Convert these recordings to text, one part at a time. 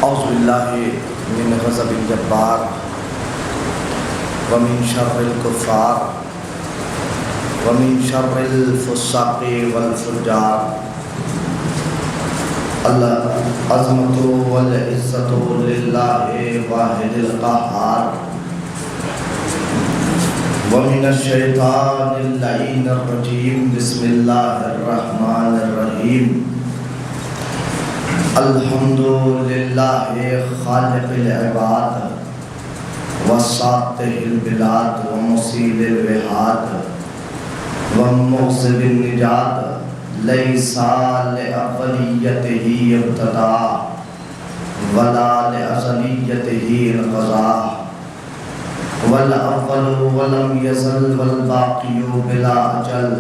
اعوذ باللہ من غضب الجبار ومن شر الکفار ومن شر الفساق والفجار. العظمت والعزت للہ واحد القہار. ومن الشیطان اللعین الرجیم. بسم اللہ الرحمن الرحیم. الحمدللہ خالق العباد وساطع البلاد ومصیل الوحاد وموصل النجات لیس لأولیتہ ابتدا ولا لأزلیتہ انقضاء والاول ولم یزل والباقی بلا اجل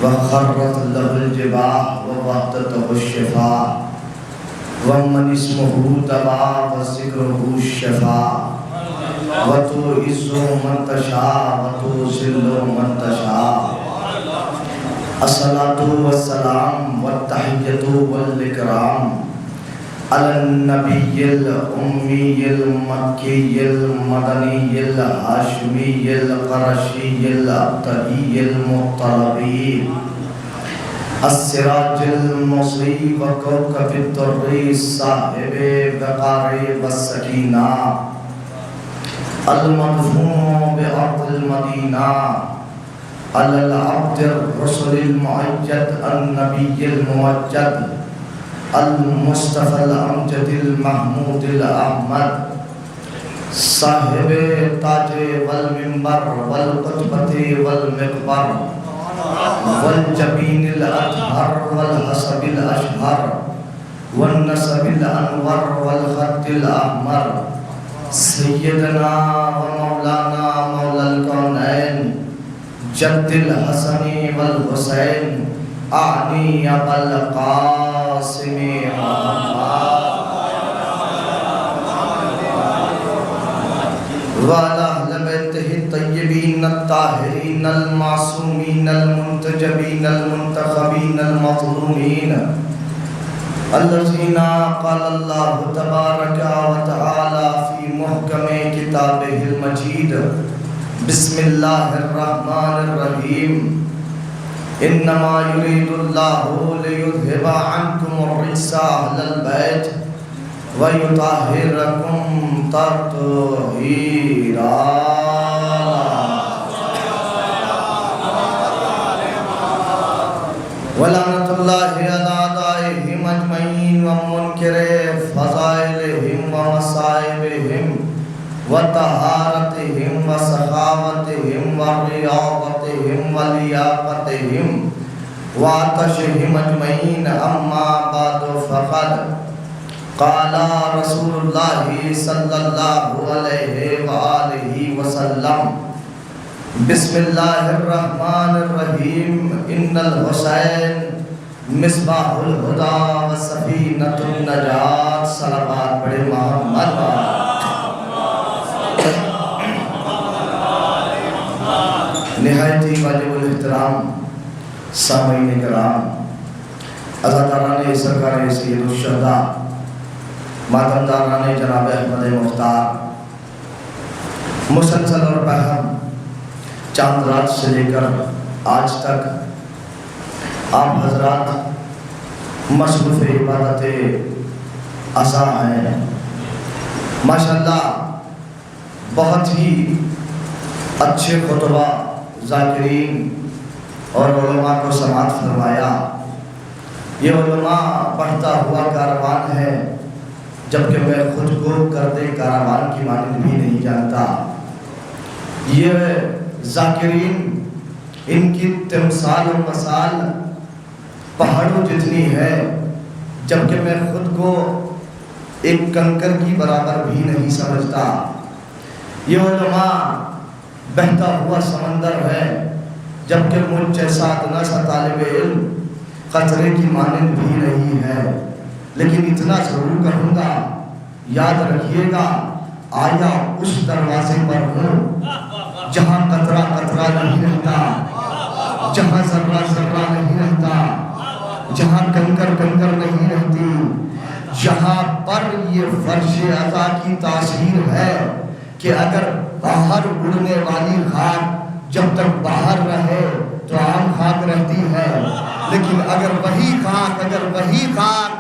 وخرت له الجباح ووحدته الشفاء ومن اسمه دوا وذکره الشفاء وتعز من تشاء وتذل من تشاء. الصلاة والسلام والتحیۃ والاکرام علی النبی الأمی المکی المدنی الہاشمی القرشی الابتری المطلبی السراج المضیء وکوکب الدری صاحب وقار والسکینہ المدفون بأرض المدینہ علی العبد الرسل المعید النبی الممجد المصطفى الامجد المحمود الاحمد صاحب تاج والمنبر والقطبة والمقبر والجبین الاطہر والحسب الاشہر والنسب الانور والخط الاحمر سیدنا و مولانا مولا الکونین جد الحسن والحسین اعنی ابا القاسم وعلى أهل بيته الطيبين الطاهرين المعصومين المنتجبين المنتخبين المظلومين الذين قال الله تبارك وتعالى في محكم كتابه المجيد بسم الله الرحمن الرحيم انما يريد الله ليذهب عنكم الرجس اهل البيت ويطهركم تطهيرا. ولعنة الله على أعدائهم أجمعين ومنكر فضائلهم ومصائبهم وطهارتهم وسخاوتهم ورياضتهم ولياقتهم وعطشهم أجمعين. أما بعد فقد قال رسول الله صلى الله عليه وآله وسلم بسم الله الرحمن الرحيم إن الحسين مصباح الهدى وسفينة النجاة. صلوات پڑھے محمد. نہایت ہی واجب الاحترام سامعین کرام، عزاداران سرکار سید الشہداء، ماتمداران جناب احمد مختار، مسلسل اور بہم چاند رات سے لے کر آج تک آپ حضرات مصروف عبادت عصا ہیں. ماشاءاللہ بہت ہی اچھے خطبہ ذاکرین اور علماء کو سماعت فرمایا. یہ علماء بڑھتا ہوا کاروان ہے، جبکہ میں خود کو کردے کاروان کی مانند بھی نہیں جانتا. یہ ذاکرین، ان کی تمثال و مثال پہاڑوں جتنی ہے، جبکہ میں خود کو ایک کنکر کی برابر بھی نہیں سمجھتا. یہ علماء بہتا ہوا سمندر ہے، جبکہ مجھ جیسا ادنا سا طالب علم قطرے کی مانند بھی نہیں ہے. لیکن اتنا ضرور کہوں گا، یاد رکھیے گا، آیا اس دروازے پر ہوں جہاں قطرہ قطرہ نہیں رہتا، جہاں ذرہ ذرہ نہیں رہتا، جہاں کنکر کنکر نہیں رہتی، جہاں پر یہ فرش عطا کی تاثیر ہے کہ اگر باہر اڑنے والی خاک جب تک باہر رہے تو عام خاک رہتی ہے، لیکن اگر وہی خاک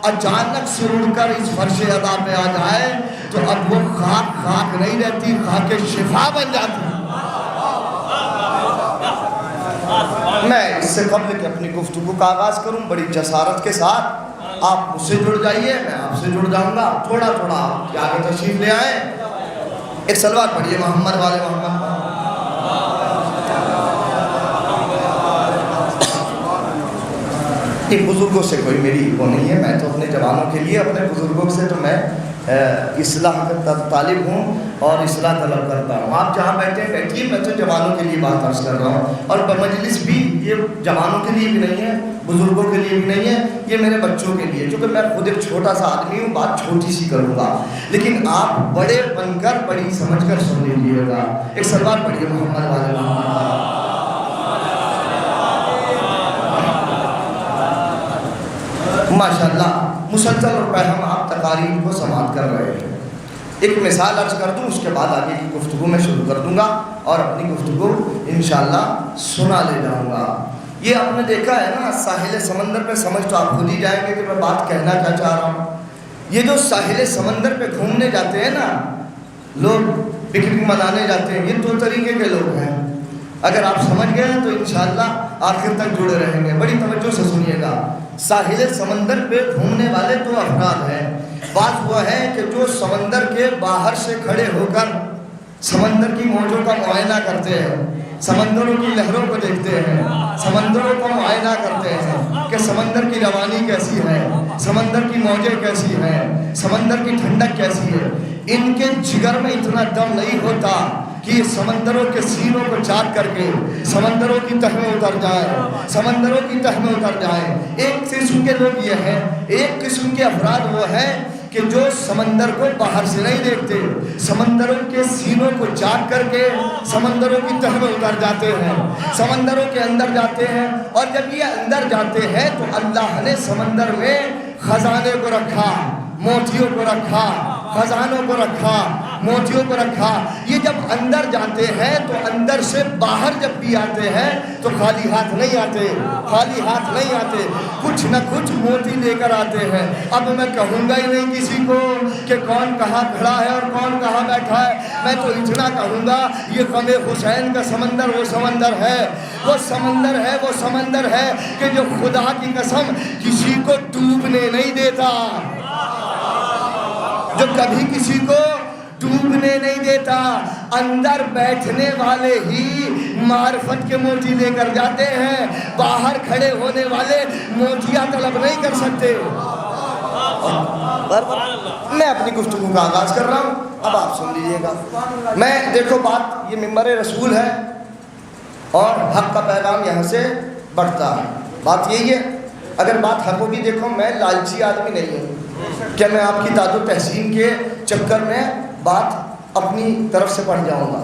اچانک سے اڑ کر اس فرش عطا پہ آ جائے تو اب وہ خاک نہیں رہتی، خاک شفا بن جاتی ہے۔ میں اس سے قبل کہ اپنی گفتگو کا آغاز کروں بڑی جسارت کے ساتھ آپ مجھ سے جڑ جائیے، میں آپ سے جڑ جاؤں گا، تھوڑا تھوڑا آپ آگے تشریف لے آئیں۔ ایک صلوات پڑھیے محمد والے محمد۔ بزرگوں سے کوئی میری وہ نہیں ہے، میں تو اپنے جوانوں کے لیے، اپنے بزرگوں سے تو میں اصلاح کا طالب ہوں اور اصلاح طلب کرتا ہوں۔ آپ جہاں بیٹھے بیٹھیے، میں تو جوانوں کے لیے بات عرض کر رہا ہوں، اور مجلس بھی یہ جوانوں کے لیے بھی نہیں ہے، بزرگوں کے لیے بھی نہیں ہے، یہ میرے بچوں کے لیے، چونکہ میں خود ایک چھوٹا سا آدمی ہوں، بات چھوٹی سی کروں گا، لیکن آپ بڑے بن کر بڑی سمجھ کر سن لیجیے گا۔ ایک صلوات پڑھیے محمد والے محمد۔ ماشاءاللہ مسلسل اور ہم آپ تقاریر کو سماعت کر رہے ہیں۔ ایک مثال عرض کر دوں، اس کے بعد آگے کی گفتگو میں شروع کر دوں گا اور اپنی گفتگو انشاءاللہ سنا لے جاؤں گا۔ یہ آپ نے دیکھا ہے نا، ساحل سمندر پہ، سمجھ تو آپ خود ہی جائیں گے کہ میں بات کہنا کیا چاہ رہا ہوں۔ یہ جو ساحل سمندر پہ گھومنے جاتے ہیں نا لوگ، پکنک منانے جاتے ہیں، یہ دو طریقے کے لوگ ہیں۔ اگر آپ سمجھ گئے تو انشاءاللہ آخر تک جڑے رہیں گے، بڑی توجہ سے سنیے گا۔ ساحل سمندر پہ گھومنے والے دو افراد ہیں۔ بعض وہ ہیں کہ جو سمندر کے باہر سے کھڑے ہو کر سمندر کی موجوں کا معائنہ کرتے ہیں، سمندروں کی لہروں کو دیکھتے ہیں، سمندروں کو معائنہ کرتے ہیں کہ سمندر کی روانی کیسی ہے، سمندر کی موجیں کیسی ہیں، سمندر کی ٹھنڈک کیسی ہے۔ ان کے جگر میں اتنا دم نہیں ہوتا کہ یہ سمندروں کے سینوں کو چاک کر کے سمندروں کی تہ میں اتر جائیں، سمندروں کی تہ میں اتر جائیں۔ ایک قسم کے لوگ یہ ہیں، ایک قسم کے افراد وہ ہیں کہ جو سمندر کو باہر سے نہیں دیکھتے، سمندروں کے سینوں کو چاک کر کے سمندروں کی تہ میں اتر جاتے ہیں، سمندروں کے اندر جاتے ہیں، اور جب یہ اندر جاتے ہیں تو اللہ نے سمندر میں خزانے کو رکھا، موتیوں کو رکھا، خزانوں کو رکھا، موتیوں کو رکھا۔ یہ جب اندر جاتے ہیں تو اندر سے باہر جب بھی آتے ہیں تو خالی ہاتھ نہیں آتے، خالی ہاتھ نہیں آتے، کچھ نہ کچھ موتی لے کر آتے ہیں۔ اب میں کہوں گا ہی نہیں کسی کو کہ کون کہاں کھڑا ہے اور کون کہاں بیٹھا ہے، میں تو اتنا کہوں گا یہ غم حسین کا سمندر وہ سمندر ہے، وہ سمندر ہے، وہ سمندر ہے کہ جو خدا کی قسم کسی کو ڈوبنے نہیں دیتا، جو کبھی کسی کو ڈوبنے نہیں دیتا۔ اندر بیٹھنے والے ہی معرفت کے موتی لے کر جاتے ہیں، باہر کھڑے ہونے والے موتیاں طلب نہیں کر سکتے۔ میں اپنی گفتگو کا آغاز کر رہا ہوں، اب آپ سن لیجیے گا۔ میں دیکھو بات یہ ممبر رسول ہے اور حق کا پیغام یہاں سے بڑھتا ہے، بات یہی ہے۔ اگر بات حق ہوگی، دیکھو میں لالچی آدمی نہیں ہوں کہ میں آپ کی داد و تحسین کے چکر میں بات اپنی طرف سے پڑھ جاؤں گا۔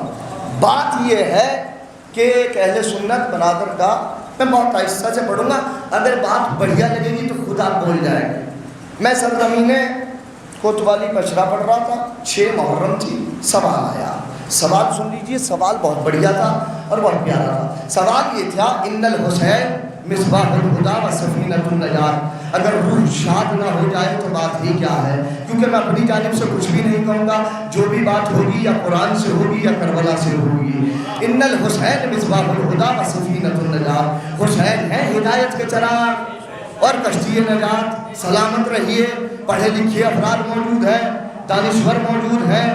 بات یہ ہے کہ ایک اہل سنت برادر کا، میں بہت آہستہ سے پڑھوں گا، اگر بات بڑھیا لگے گی تو خود آپ بول جائیں گے۔ میں سرزمین کوتوالی پشرا پڑھ رہا تھا، 6 محرم تھی، سوال آیا، سوال سن لیجئے، سوال بہت بڑھیا تھا اور بہت پیارا تھا۔ سوال یہ تھا، ان الحسین مصباح الہدی و سفینۃ النجات۔ اگر روح شاد نہ ہو جائے تو بات ہی کیا ہے، کیونکہ میں اپنی جانب سے کچھ بھی نہیں کہوں گا، جو بھی بات ہوگی یا قرآن سے ہوگی یا کربلا سے ہوگی۔ ان الحسین مصباح الہدی و سفینۃ النجات، حسین ہے ہدایت کے چراغ اور کشتی نجات۔ سلامت رہیے، پڑھے لکھے افراد موجود ہیں، دانشور موجود ہیں،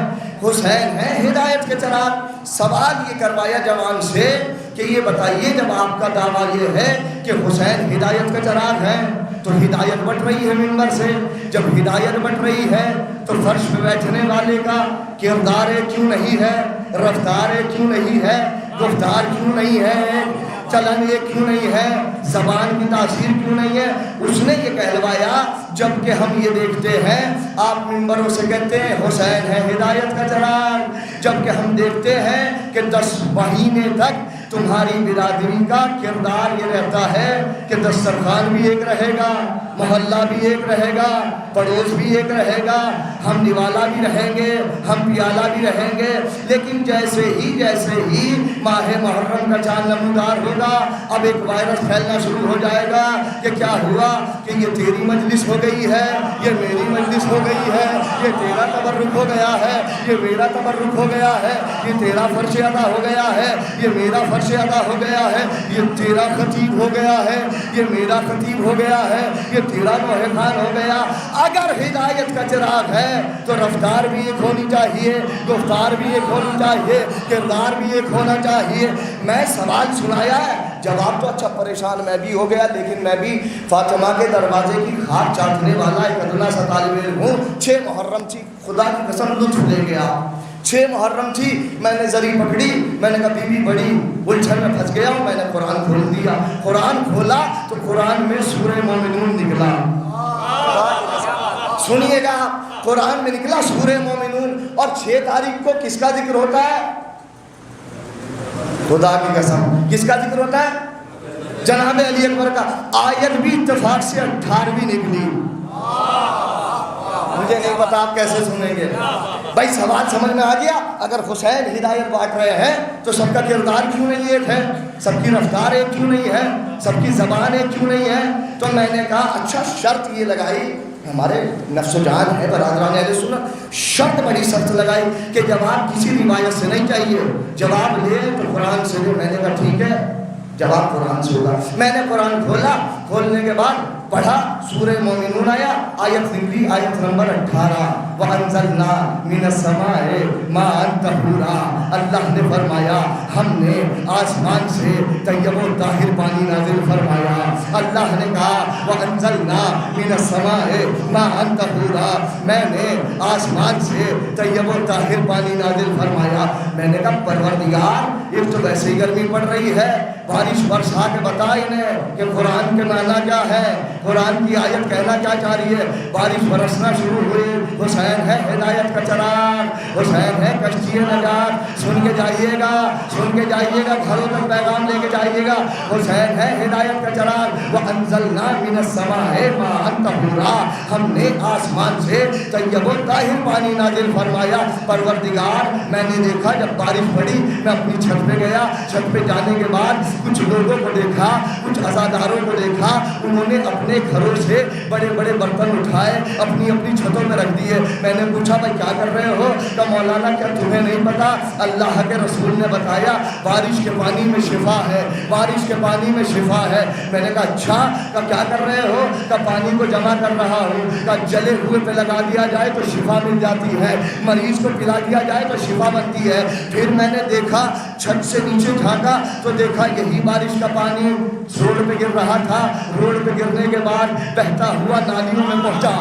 حسین ہے ہدایت کے چراغ۔ سوال یہ کروایا جوان سے کہ یہ بتائیے، جب آپ کا دعویٰ یہ ہے کہ حسین ہدایت کا چراغ ہے تو ہدایت بٹ رہی ہے منبر سے، جب ہدایت بٹ رہی ہے تو فرش پہ بیٹھنے والے کا کردار کیوں نہیں ہے، رفتار کیوں نہیں ہے، گفتار کیوں نہیں ہے، چلن یہ کیوں نہیں ہے، زبان کی تاثیر کیوں نہیں ہے؟ اس نے یہ کہلوایا، جبکہ ہم یہ دیکھتے ہیں آپ منبروں سے کہتے ہیں حسین ہے ہدایت کا چراغ، جبکہ ہم دیکھتے ہیں کہ 10 مہینے تک تمہاری برادری کا کردار یہ رہتا ہے کہ دسترخوان بھی ایک رہے گا، محلہ بھی ایک رہے گا، پڑوس بھی ایک رہے گا، ہم نوالا بھی رہیں گے، ہم پیالہ بھی رہیں گے، لیکن جیسے ہی ماہ محرم کا چاند نمودار ہوگا، اب ایک وائرس پھیلنا شروع ہو جائے گا کہ کیا ہوا کہ یہ تیری مجلس ہو گئی ہے، یہ میری مجلس ہو گئی ہے، یہ تیرا تبرک ہو گیا ہے، یہ میرا تبرک ہو گیا ہے، یہ تیرا فرش ادا ہو گیا ہے، یہ میرا فرش ادا ہو گیا ہے، یہ تیرا خطیب ہو گیا ہے، یہ میرا خطیب ہو گیا ہے، یہ تیرا نوحہ خان ہو گیا۔ اگر ہدایت کا چراغ ہے تو رفتار بھی ایک ہونی چاہیے، گفتار بھی ایک ہونی چاہیے، کردار بھی ایک ہونا چاہیے۔ میں سوال سنایا ہے، جواب تو اچھا پریشان میں بھی ہو گیا، لیکن میں بھی فاطمہ کے دروازے کی خاک چاٹنے والا ایک ادنا سا طالب علم ہوں۔ 6 محرم تھی، خدا کی قسم لطف لے گیا۔ 6 محرم تھی، میں نے زری پکڑی، میں نے کہا بی بی بڑی الجھن میں پھنس گیا ہوں، میں نے قرآن کھول دیا۔ قرآن کھولا تو قرآن میں سورہ مومنون نکلا۔ سنیے گا، قرآن میں نکلا سورہ مومنون، اور 6 تاریخ کو کس کا ذکر ہوتا ہے؟ خدا کی قسم کس کا ذکر ہوتا ہے؟ جناب علی اکبر کا۔ آیت بھی اتفاق سے 18ویں نکلی۔ مجھے نہیں پتا آپ کیسے سنیں گے بھائی، سوال سمجھ میں آ گیا؟ اگر حسین ہدایت بانٹ رہے ہیں تو سب کا کردار کیوں نہیں ایک ہے؟ سب کی رفتار ایک کیوں نہیں ہے؟ سب کی زبان ایک کیوں نہیں ہے؟ تو میں نے کہا اچھا شرط یہ لگائی، ہمارے نفس و جان ہے برادران اہل سنت، شرط بڑی سخت لگائی کہ جواب کسی روایت سے نہیں چاہیے، جواب لے تو قرآن سے لے۔ میں نے کہا ٹھیک ہے، جواب قرآن سے ہوگا۔ میں نے قرآن کھولا، کھولنے کے بعد پڑھا، سورہ مومنون آیا، آیت نکلی آیت نمبر 18، وَأَنزَلْنَا مِنَ السَّمَاءِ مَاءً طَهُورًا۔ اللہ نے فرمایا ہم نے آسمان سے طیب و طاہر پانی نازل فرمایا۔ اللہ نے کہا وَأَنزَلْنَا مِنَ السَّمَاءِ مَاءً طَهُورًا، میں نے آسمان سے طیب و طاہر پانی نازل فرمایا۔ میں نے کہا پروردگار ایک تو ویسے ہی گرمی پڑ رہی ہے، بارش برسا کے بتا انہیں کہ قرآن کے معنی کیا ہے، قرآن کی آیت کہنا کیا چاہ رہی ہے۔ بارش برسنا شروع ہوئی، حسین ہے ہدایت کا چراغ، حسین ہے کشتی نجات، سن کے جائیے گا، سن کے جائیے گا، گھروں تک پیغام لے کے جائیے گا، حسین ہے ہدایت کا چراغ۔ وَأَنزَلْنَا مِنَ السَّمَاءِ مَاءً طَهُورًا، ہم نے آسمان سے طیب و طاہر پانی نازل فرمایا۔ پروردگار میں نے دیکھا جب بارش پڑی، میں اپنی چھت پہ گیا، چھت پہ جانے کے بعد کچھ لوگوں کو دیکھا، کچھ عزاداروں کو دیکھا، انہوں نے اپنے گھروں سے بڑے بڑے برتن اٹھائے، اپنی اپنی چھتوں میں رکھ دیے۔ میں نے پوچھا بھائی کیا کر رہے ہو؟ کہ مولانا کیا تمہیں نہیں پتا؟ اللہ کے رسول نے بتایا بارش کے پانی میں شفا ہے، بارش کے پانی میں شفا ہے۔ میں نے کہا اچھا، کہ کیا کر رہے ہو؟ کہ پانی کو جمع کر رہا ہوں، کہ جلے ہوئے پہ لگا دیا جائے تو شفا مل جاتی ہے، مریض کو پلا دیا جائے تو شفا بنتی ہے۔ پھر میں نے دیکھا، چھت سے نیچے جھانکا تو دیکھا یہی بارش کا پانی روڈ پہ گر رہا تھا، روڈ پہ گرنے کے بعد بہتا ہوا نالیوں میں پہنچا۔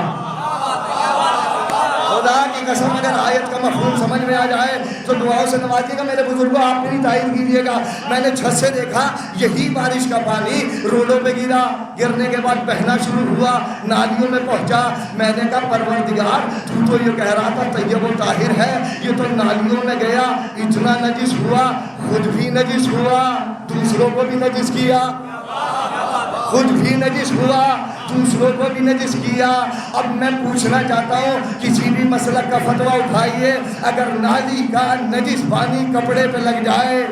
خدا کی قسم اگر آیت کا مفہوم سمجھ میں آ جائے تو دعاؤں سے نوازیے گا میرے بزرگوں، آپ بھی تائید کیجیے گا۔ میں نے چھت سے دیکھا یہی بارش کا پانی روڈوں پہ گرا، گرنے کے بعد بہنا شروع ہوا، نالیوں میں پہنچا۔ میں نے کہا پروردگار تو یہ کہہ رہا تھا طیب و طاہر ہے، یہ تو نالیوں میں گیا، اتنا نجس ہوا، خود بھی نجس ہوا، دوسروں کو بھی نجس کیا، خود بھی نجس ہوا، دوسروں کو بھی نجس کیا۔ اب میں پوچھنا چاہتا ہوں کسی بھی مسلک کا فتویٰ اٹھائیے، اگر نالی کا نجس پانی کپڑے پہ لگ جائے،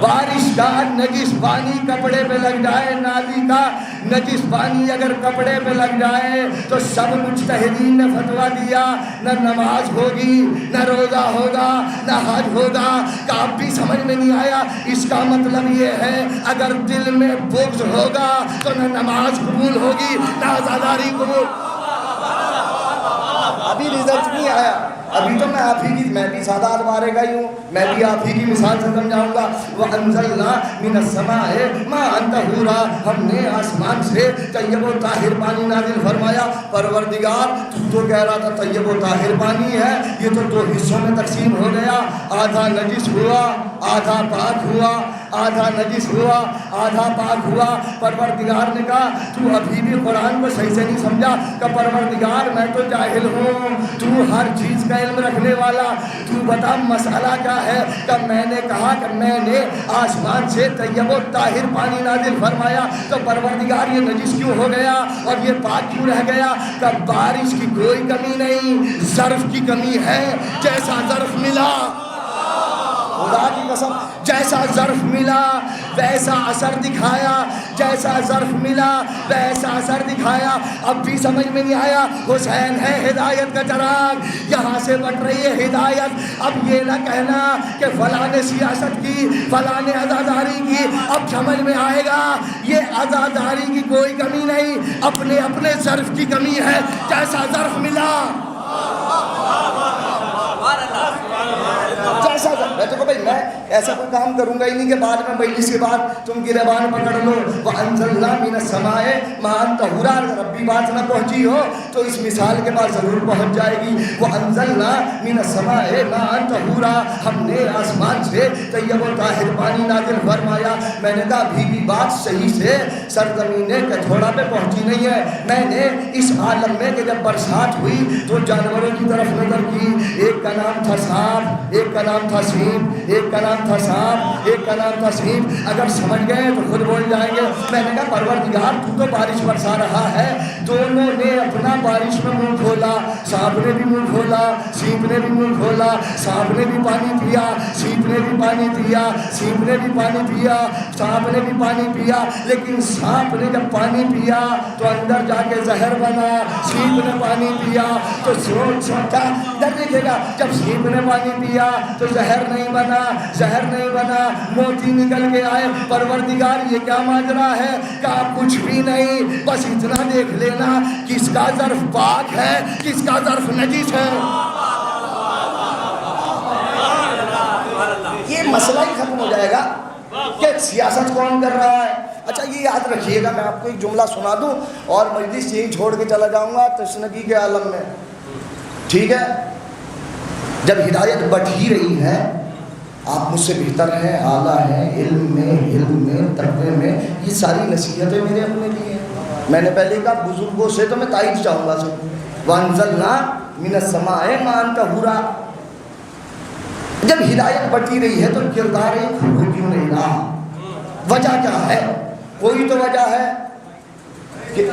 بارش کا نجس پانی کپڑے پہ لگ جائے، نالی کا نجس پانی اگر کپڑے پہ لگ جائے تو سب مجتہدین نے فتویٰ دیا نہ نماز ہوگی، نہ روزہ ہوگا، نہ حج ہوگا۔ کہ اب بھی سمجھ میں نہیں آیا؟ اس کا مطلب یہ ہے اگر دل میں بغض ہوگا تو نہ نماز قبول ہوگی نہ عزاداری قبول۔ ابھی رزلٹ نہیں آیا، ابھی تو میں آپ ہی کی، میں بھی سادہ ادوارے کا ہی ہوں، میں بھی آپ ہی کی مثال سے سمجھاؤں گا۔ وَأَنزَلْنَا مِنَ السَّمَاءِ مَاءً طَهُورًا، ہم نے آسمان سے طیب و طاہر پانی نازل فرمایا۔ پروردگار تو کہہ رہا تھا طیب و طاہر پانی ہے، یہ تو 2 حصوں میں تقسیم ہو گیا، آدھا نجس ہوا، آدھا پاک ہوا، آدھا نجس ہوا، آدھا پاک ہوا۔ پروردگار نے کہا تو ابھی بھی قرآن کو صحیح سے نہیں سمجھا۔ کہ پروردگار میں تو جاہل ہوں، تو ہر چیز کا علم رکھنے والا، تو بتا مسئلہ کیا ہے کہ میں نے کہا کہ میں نے آسمان سے طیب و طاہر پانی نازل فرمایا تو پروردگار یہ نجس کیوں ہو گیا اور یہ پاک کیوں رہ گیا؟ کہ بارش کی کوئی کمی نہیں، ظرف کی کمی ہے۔ جیسا ظرف ملا، خدا کی قسم، جیسا ظرف ملا ویسا اثر دکھایا، جیسا ظرف ملا ویسا اثر دکھایا۔ اب بھی سمجھ میں نہیں آیا؟ حسین ہے ہدایت کا چراغ، یہاں سے بٹ رہی ہے ہدایت۔ اب یہ نہ کہنا کہ فلاں نے سیاست کی، فلاں نے عزاداری کی، اب سمجھ میں آئے گا یہ عزاداری کی کوئی کمی نہیں، اپنے اپنے ظرف کی کمی ہے۔ جیسا ظرف ملا جیسا میں تو بھائی میں ایسا کوئی کام کروں گا ہی نہیں کہ بعد میں مجلس کے بعد تم گریبان پکڑ لو۔ وَأَنزَلْنَا مِنَ السَّمَاءِ مَاءً طَهُورًا، اگر ربی بات نہ پہنچی ہو تو اس مثال کے بعد ضرور پہنچ جائے گی۔ وَأَنزَلْنَا مِنَ السَّمَاءِ مَاءً طَهُورًا، ہم نے آسمان سے طیب و طاہر پانی نازل فرمایا۔ میں نے کہا ابھی بھی بات صحیح سے سرزمین کتھوڑا پہ پہنچی نہیں ہے۔ میں نے اس عالم میں کہ جب برسات ہوئی تو جانوروں کی طرف نظر کی، ایک کا نام تھا سانپ، ایک کا نام تھا سینپ، ایک کا نام تھا سانپ، ایک کا نام تھا سینپ۔ اگر سمجھ گئے تو خود بول جائیں گے۔ میں نے کہا پروردگار تو بارش برسا رہا ہے۔ دونوں نے اپنا بارش میں منہ کھولا، سانپ نے بھی منہ کھولا، سینپ نے بھی منہ کھولا۔ سانپ نے بھی پانی پیا، سینپ نے بھی پانی پیا، سینپ نے بھی پانی پیا، سانپ نے بھی پانی پیا۔ لیکن سانپ نے جب پانی پیا تو اندر جا کے زہر بنا، سینپ نے پانی پیا تو سوچا ادھر دیکھے گا، جب سینپ نے پانی پیا تو زہر نہیں بنا، زہر نہیں بنا، موتی نکل کے آئے۔ پروردگار یہ کیا ماجرا ہے؟ کہا کچھ بھی نہیں، بس اتنا دیکھ لینا کس کا ظرف پاک ہے، کس کا ظرف نجس ہے۔ یہ مسئلہ ہی ختم ہو جائے گا کہ سیاست کون کر رہا ہے۔ اچھا یہ یاد رکھیے گا، میں آپ کو ایک جملہ سنا دوں اور مجلس یہی چھوڑ کے چلا جاؤں گا تشنگی کے عالم میں، ٹھیک ہے؟ جب ہدایت بڑھ ہی رہی ہے، آپ مجھ سے بہتر ہیں، اعلیٰ ہیں علم میں تقوی میں، یہ ساری نصیحتیں میرے اپنے لیے ہیں۔ میں نے پہلے کہا بزرگوں سے تو میں تائید چاہوں گا سب۔ وَأَنزَلْنَا مِنَ السَّمَاءِ مَاءً طَهُورًا، جب ہدایت بڑھتی رہی ہے تو کردار ایک ہو کیوں نہیں رہا؟ وجہ کیا ہے؟ کوئی تو وجہ ہے کہ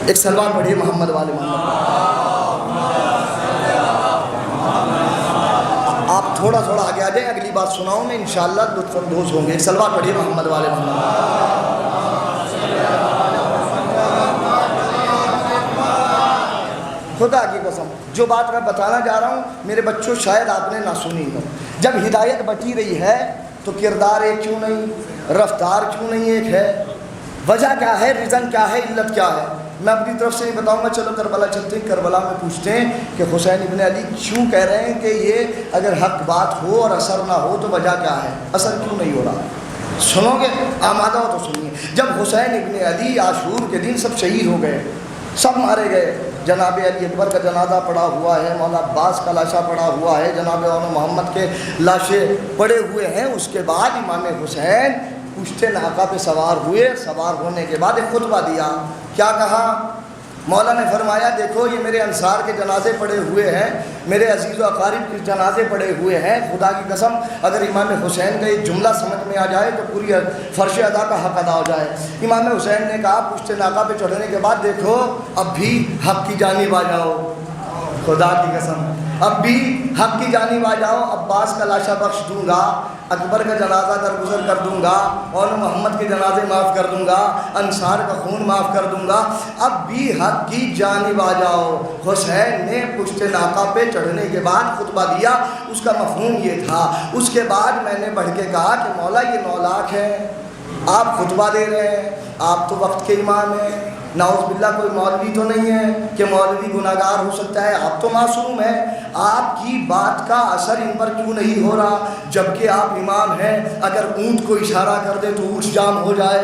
ایک سلوات پڑھیے محمد والے محمد۔ آپ تھوڑا تھوڑا آگے آ جائیں، اگلی بات سناؤں میں انشاءاللہ لطف اندوز ہوں گے۔ ایک سلوات پڑھیے محمد والے محمد۔ خدا کی قسم جو بات میں بتانا جا رہا ہوں میرے بچوں شاید آپ نے نہ سنی ہو۔ جب ہدایت بٹی رہی ہے تو کردار ایک کیوں نہیں، رفتار کیوں نہیں ایک ہے؟ وجہ کیا ہے، ریزن کیا ہے، علت کیا ہے؟ میں اپنی طرف سے نہیں بتاؤں گا، چلو کربلا چلتے ہیں۔ کربلا میں پوچھتے ہیں کہ حسین ابن علی کیوں کہہ رہے ہیں کہ یہ اگر حق بات ہو اور اثر نہ ہو تو وجہ کیا ہے، اثر کیوں نہیں ہو رہا؟ سنو گے؟ آمادہ ہو تو سنیے۔ جب حسین ابن علی عاشور کے دن سب شہید ہو گئے، سب مارے گئے، جناب علی اکبر کا جنازہ پڑا ہوا ہے، مولا عباس کا لاشا پڑا ہوا ہے، جناب محمد کے لاشیں پڑے ہوئے ہیں، اس کے بعد امام حسین پشت ناقہ پہ سوار ہوئے۔ سوار ہونے کے بعد ایک خطبہ دیا۔ کیا کہا؟ مولا نے فرمایا دیکھو یہ میرے انصار کے جنازے پڑے ہوئے ہیں، میرے عزیز و اقارب کے جنازے پڑے ہوئے ہیں۔ خدا کی قسم اگر امام حسین کا یہ جملہ سمجھ میں آ جائے تو پوری فرش ادا کا حق ادا ہو جائے۔ امام حسین نے کہا پشت ناقہ پہ چڑھنے کے بعد دیکھو اب بھی حق کی جانب آ جاؤ، خدا کی قسم اب بھی حق کی جانب آ جاؤ، عباس کا لاشا بخش دوں گا، اکبر کا جنازہ درگزر کر دوں گا، اور محمد کے جنازے معاف کر دوں گا، انصار کا خون معاف کر دوں گا، اب بھی حق کی جانب آ جاؤ۔ حسین نے پشت ناقہ پہ چڑھنے کے بعد خطبہ دیا، اس کا مفہوم یہ تھا۔ اس کے بعد میں نے بڑھ کے کہا کہ مولا یہ 9 لاکھ ہیں، آپ خطبہ دے رہے ہیں، آپ تو وقت کے امام ہیں، نعوذ باللہ کوئی مولوی تو نہیں ہے کہ مولوی گناہ گار ہو سکتا ہے، آپ تو معصوم ہیں، آپ کی بات کا اثر ان پر کیوں نہیں ہو رہا جبکہ آپ امام ہیں؟ اگر اونٹ کو اشارہ کر دے تو اونٹ جام ہو جائے،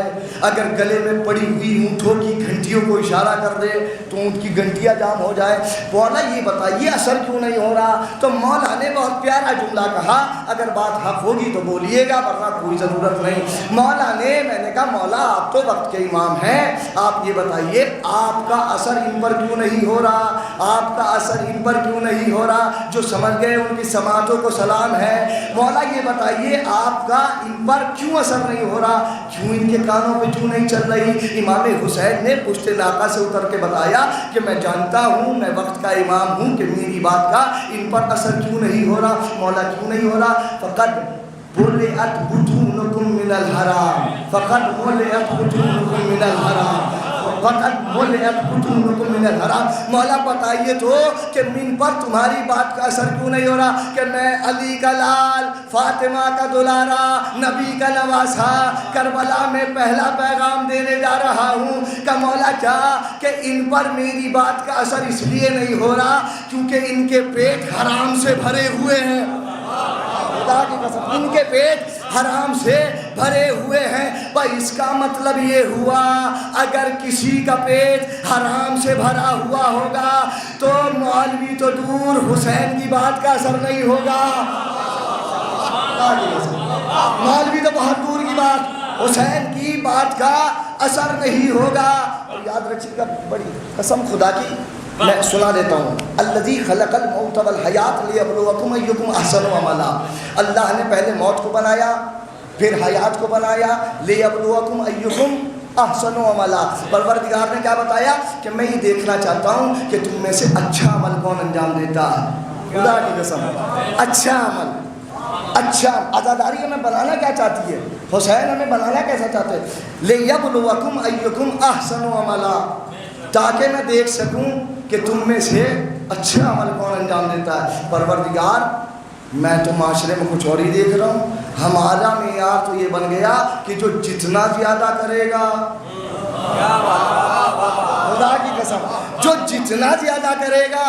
اگر گلے میں پڑی ہوئی اونٹوں کی گھنٹیوں کو اشارہ کر دے تو اونٹ کی گھنٹیاں جام ہو جائے۔ مولا یہ بتائیے اثر کیوں نہیں ہو رہا؟ تو مولا نے بہت پیارا جملہ کہا، اگر بات حق ہوگی تو بولیے گا ورنہ کوئی ضرورت نہیں۔ مولا نے، میں نے کہا مولا آپ تو وقت کے امام ہیں، آپ یہ بتائیے بتائیے آپ کا اثر ان پر کیوں نہیں ہو رہا؟ آپ کا اثر ان پر کیوں نہیں ہو رہا؟ جو سمجھ گئے ان کی سماعتوں کو سلام ہے۔ مولا یہ بتائیے آپ کا ان پر کیوں اثر نہیں ہو رہا؟ کیوں ان کے کانوں پہ کیوں نہیں چل رہی؟ امام حسین نے پشت ناقہ سے اتر کے بتایا کہ میں جانتا ہوں، میں وقت کا امام ہوں، کہ میری بات کا ان پر اثر کیوں نہیں ہو رہا؟ مولا کیوں نہیں ہو رہا؟ فقط بُلِعَتْ بُطُونُكُم مِّنَ الْحَرَامِ، فقط بُلِعَتْ بُطُونُكُم مِّنَ الْحَرَامِ، فقط بُلِعَتْ بُطُونُكُم مِّنَ الْحَرَامِ۔ مولا بتائیے تو کہ من پر تمہاری بات کا اثر کیوں نہیں ہو رہا کہ میں علی کا لال، فاطمہ کا دلارا، نبی کا نواسا، کربلا میں پہلا پیغام دینے جا رہا ہوں؟ کہ مولا کیا کہ ان پر میری بات کا اثر اس لیے نہیں ہو رہا کیونکہ ان کے پیٹ حرام سے بھرے ہوئے ہیں؟ خدا کی قسم، ان کے پیٹ حرام سے بھرے ہوئے ہیں۔ بھائی اس کا مطلب یہ ہوا اگر کسی کا پیٹ حرام سے بھرا ہوا ہوگا تو مولوی تو دور، حسین کی بات کا اثر نہیں ہوگا۔ مولوی تو بہت دور کی بات، حسین کی بات کا اثر نہیں ہوگا۔ اور یاد رکھیے گا، بڑی قسم خدا کی میں سنا دیتا ہوں، الذی خلق الموت والحیات لیبلوکم ایکم احسن عملا۔ اللہ نے پہلے موت کو بنایا، پھر حیات کو بنایا، لیبلوکم ایکم احسن عملا۔ پروردگار نے کیا بتایا کہ میں یہ دیکھنا چاہتا ہوں کہ تم میں سے اچھا عمل کون انجام دیتا ہے۔ خدا کی قسم، اچھا عمل، اچھا عزاداری ہمیں بنانا کیا چاہتی ہے؟ حسین ہمیں بنانا کیسا چاہتے ہیں؟ لیبلوکم ایکم احسن عملا، تاکہ میں دیکھ سکوں کہ تم میں سے اچھا عمل کون انجام دیتا ہے۔ پروردگار میں تو معاشرے میں کچھ اور ہی دیکھ رہا ہوں، ہمارا معیار تو یہ بن گیا کہ جو جتنا زیادہ کرے گا، خدا کی قسم، جو جتنا زیادہ کرے گا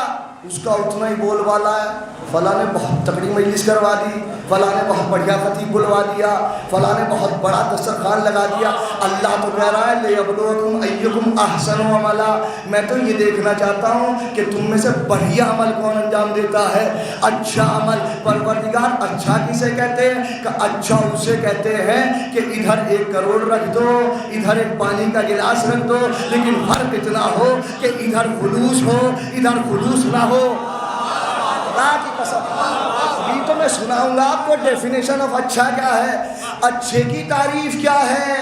اس کا اتنا ہی بول والا ہے۔ فلاں نے بہت تکڑی مجلس کروا دی، فلاں نے بہت بڑھیا خطیب بلوا دیا، فلاں نے بہت بڑا دسترخوان لگا دیا۔ اللہ تو کہہ رہا ہے لیبلوکم ایکم احسن عملا، میں تو یہ دیکھنا چاہتا ہوں کہ تم میں سے بڑھیا عمل کون انجام دیتا ہے، اچھا عمل۔ پروردگار اچھا کسے کہتے ہیں؟ کہ اچھا اسے کہتے ہیں کہ ادھر 1 کروڑ رکھ دو، ادھر ایک پانی کا گلاس رکھ دو، لیکن فرق اتنا ہو کہ ادھر خلوص ہو، ادھر خلوص نہ ہو۔ اللہ کی قسم، ابھی تو میں سناؤں گا آپ کو ڈیفینیشن آف اچھا کیا ہے، اچھے کی تعریف کیا ہے۔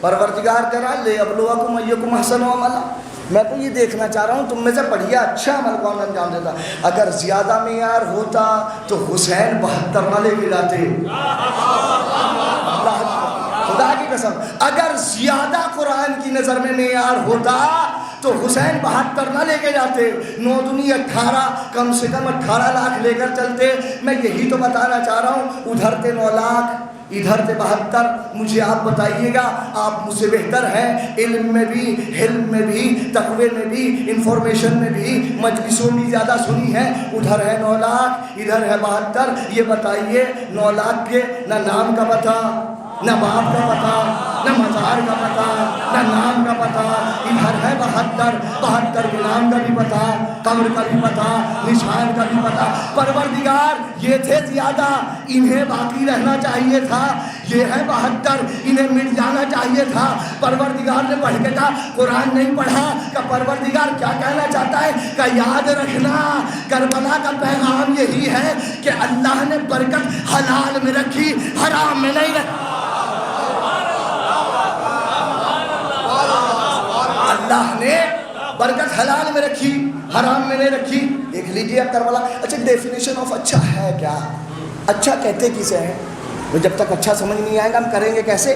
پروردگار کہہ رہا ہے لیبلوکم ایکم احسن عملا، میں تو یہ دیکھنا چاہ رہا ہوں تم میں سے بڑھیا اچھا عمل کون انجام دیتا۔ اگر زیادہ معیار ہوتا تو حسین 72 نہ لے کے جاتے۔ خدا کی قسم، اگر زیادہ قرآن کی نظر میں معیار ہوتا تو حسین 72 نہ لے کے جاتے، 9 دنی 18، کم سے کم 18 لاکھ لے کر چلتے۔ میں یہی تو بتانا چاہ رہا ہوں، ادھر تھے 9 لاکھ، ادھر تھے 72۔ مجھے آپ بتائیے گا، آپ مجھ سے بہتر ہیں علم میں بھی، حلم میں بھی، تقوی میں بھی، انفارمیشن میں بھی، مجلسوں بھی زیادہ سنی ہیں۔ ادھر ہے 9 لاکھ، ادھر ہے 72۔ یہ بتائیے 9 لاکھ کے نہ نام کا پتہ، نہ باپ کا پتہ، نہ مزار کا پتہ، نہ نام کا پتہ، ادھر ہے 72 کے نام کا بھی پتہ، قبر کا بھی پتہ، نشان کا بھی پتہ۔ پروردگار یہ تھے زیادہ، انہیں باقی رہنا چاہیے تھا۔ یہ ہے 72، انہیں مٹ جانا چاہیے تھا۔ پروردگار نے پڑھ کے کہا، قرآن نہیں پڑھا کہ پروردگار کیا کہنا چاہتا ہے کہ یاد رکھنا کربلا کا پیغام یہی ہے کہ اللہ نے برکت حلال میں رکھی، حرام میں نہیں رکھی۔ اللہ نے برکت حلال میں رکھی، حرام میں نہیں رکھی۔ دیکھ لیجیے اب کربلا۔ اچھا ڈیفینیشن آف اچھا ہے کیا؟ اچھا کہتے کسے ہیں؟ جب تک اچھا سمجھ نہیں آئے گا ہم کریں گے کیسے؟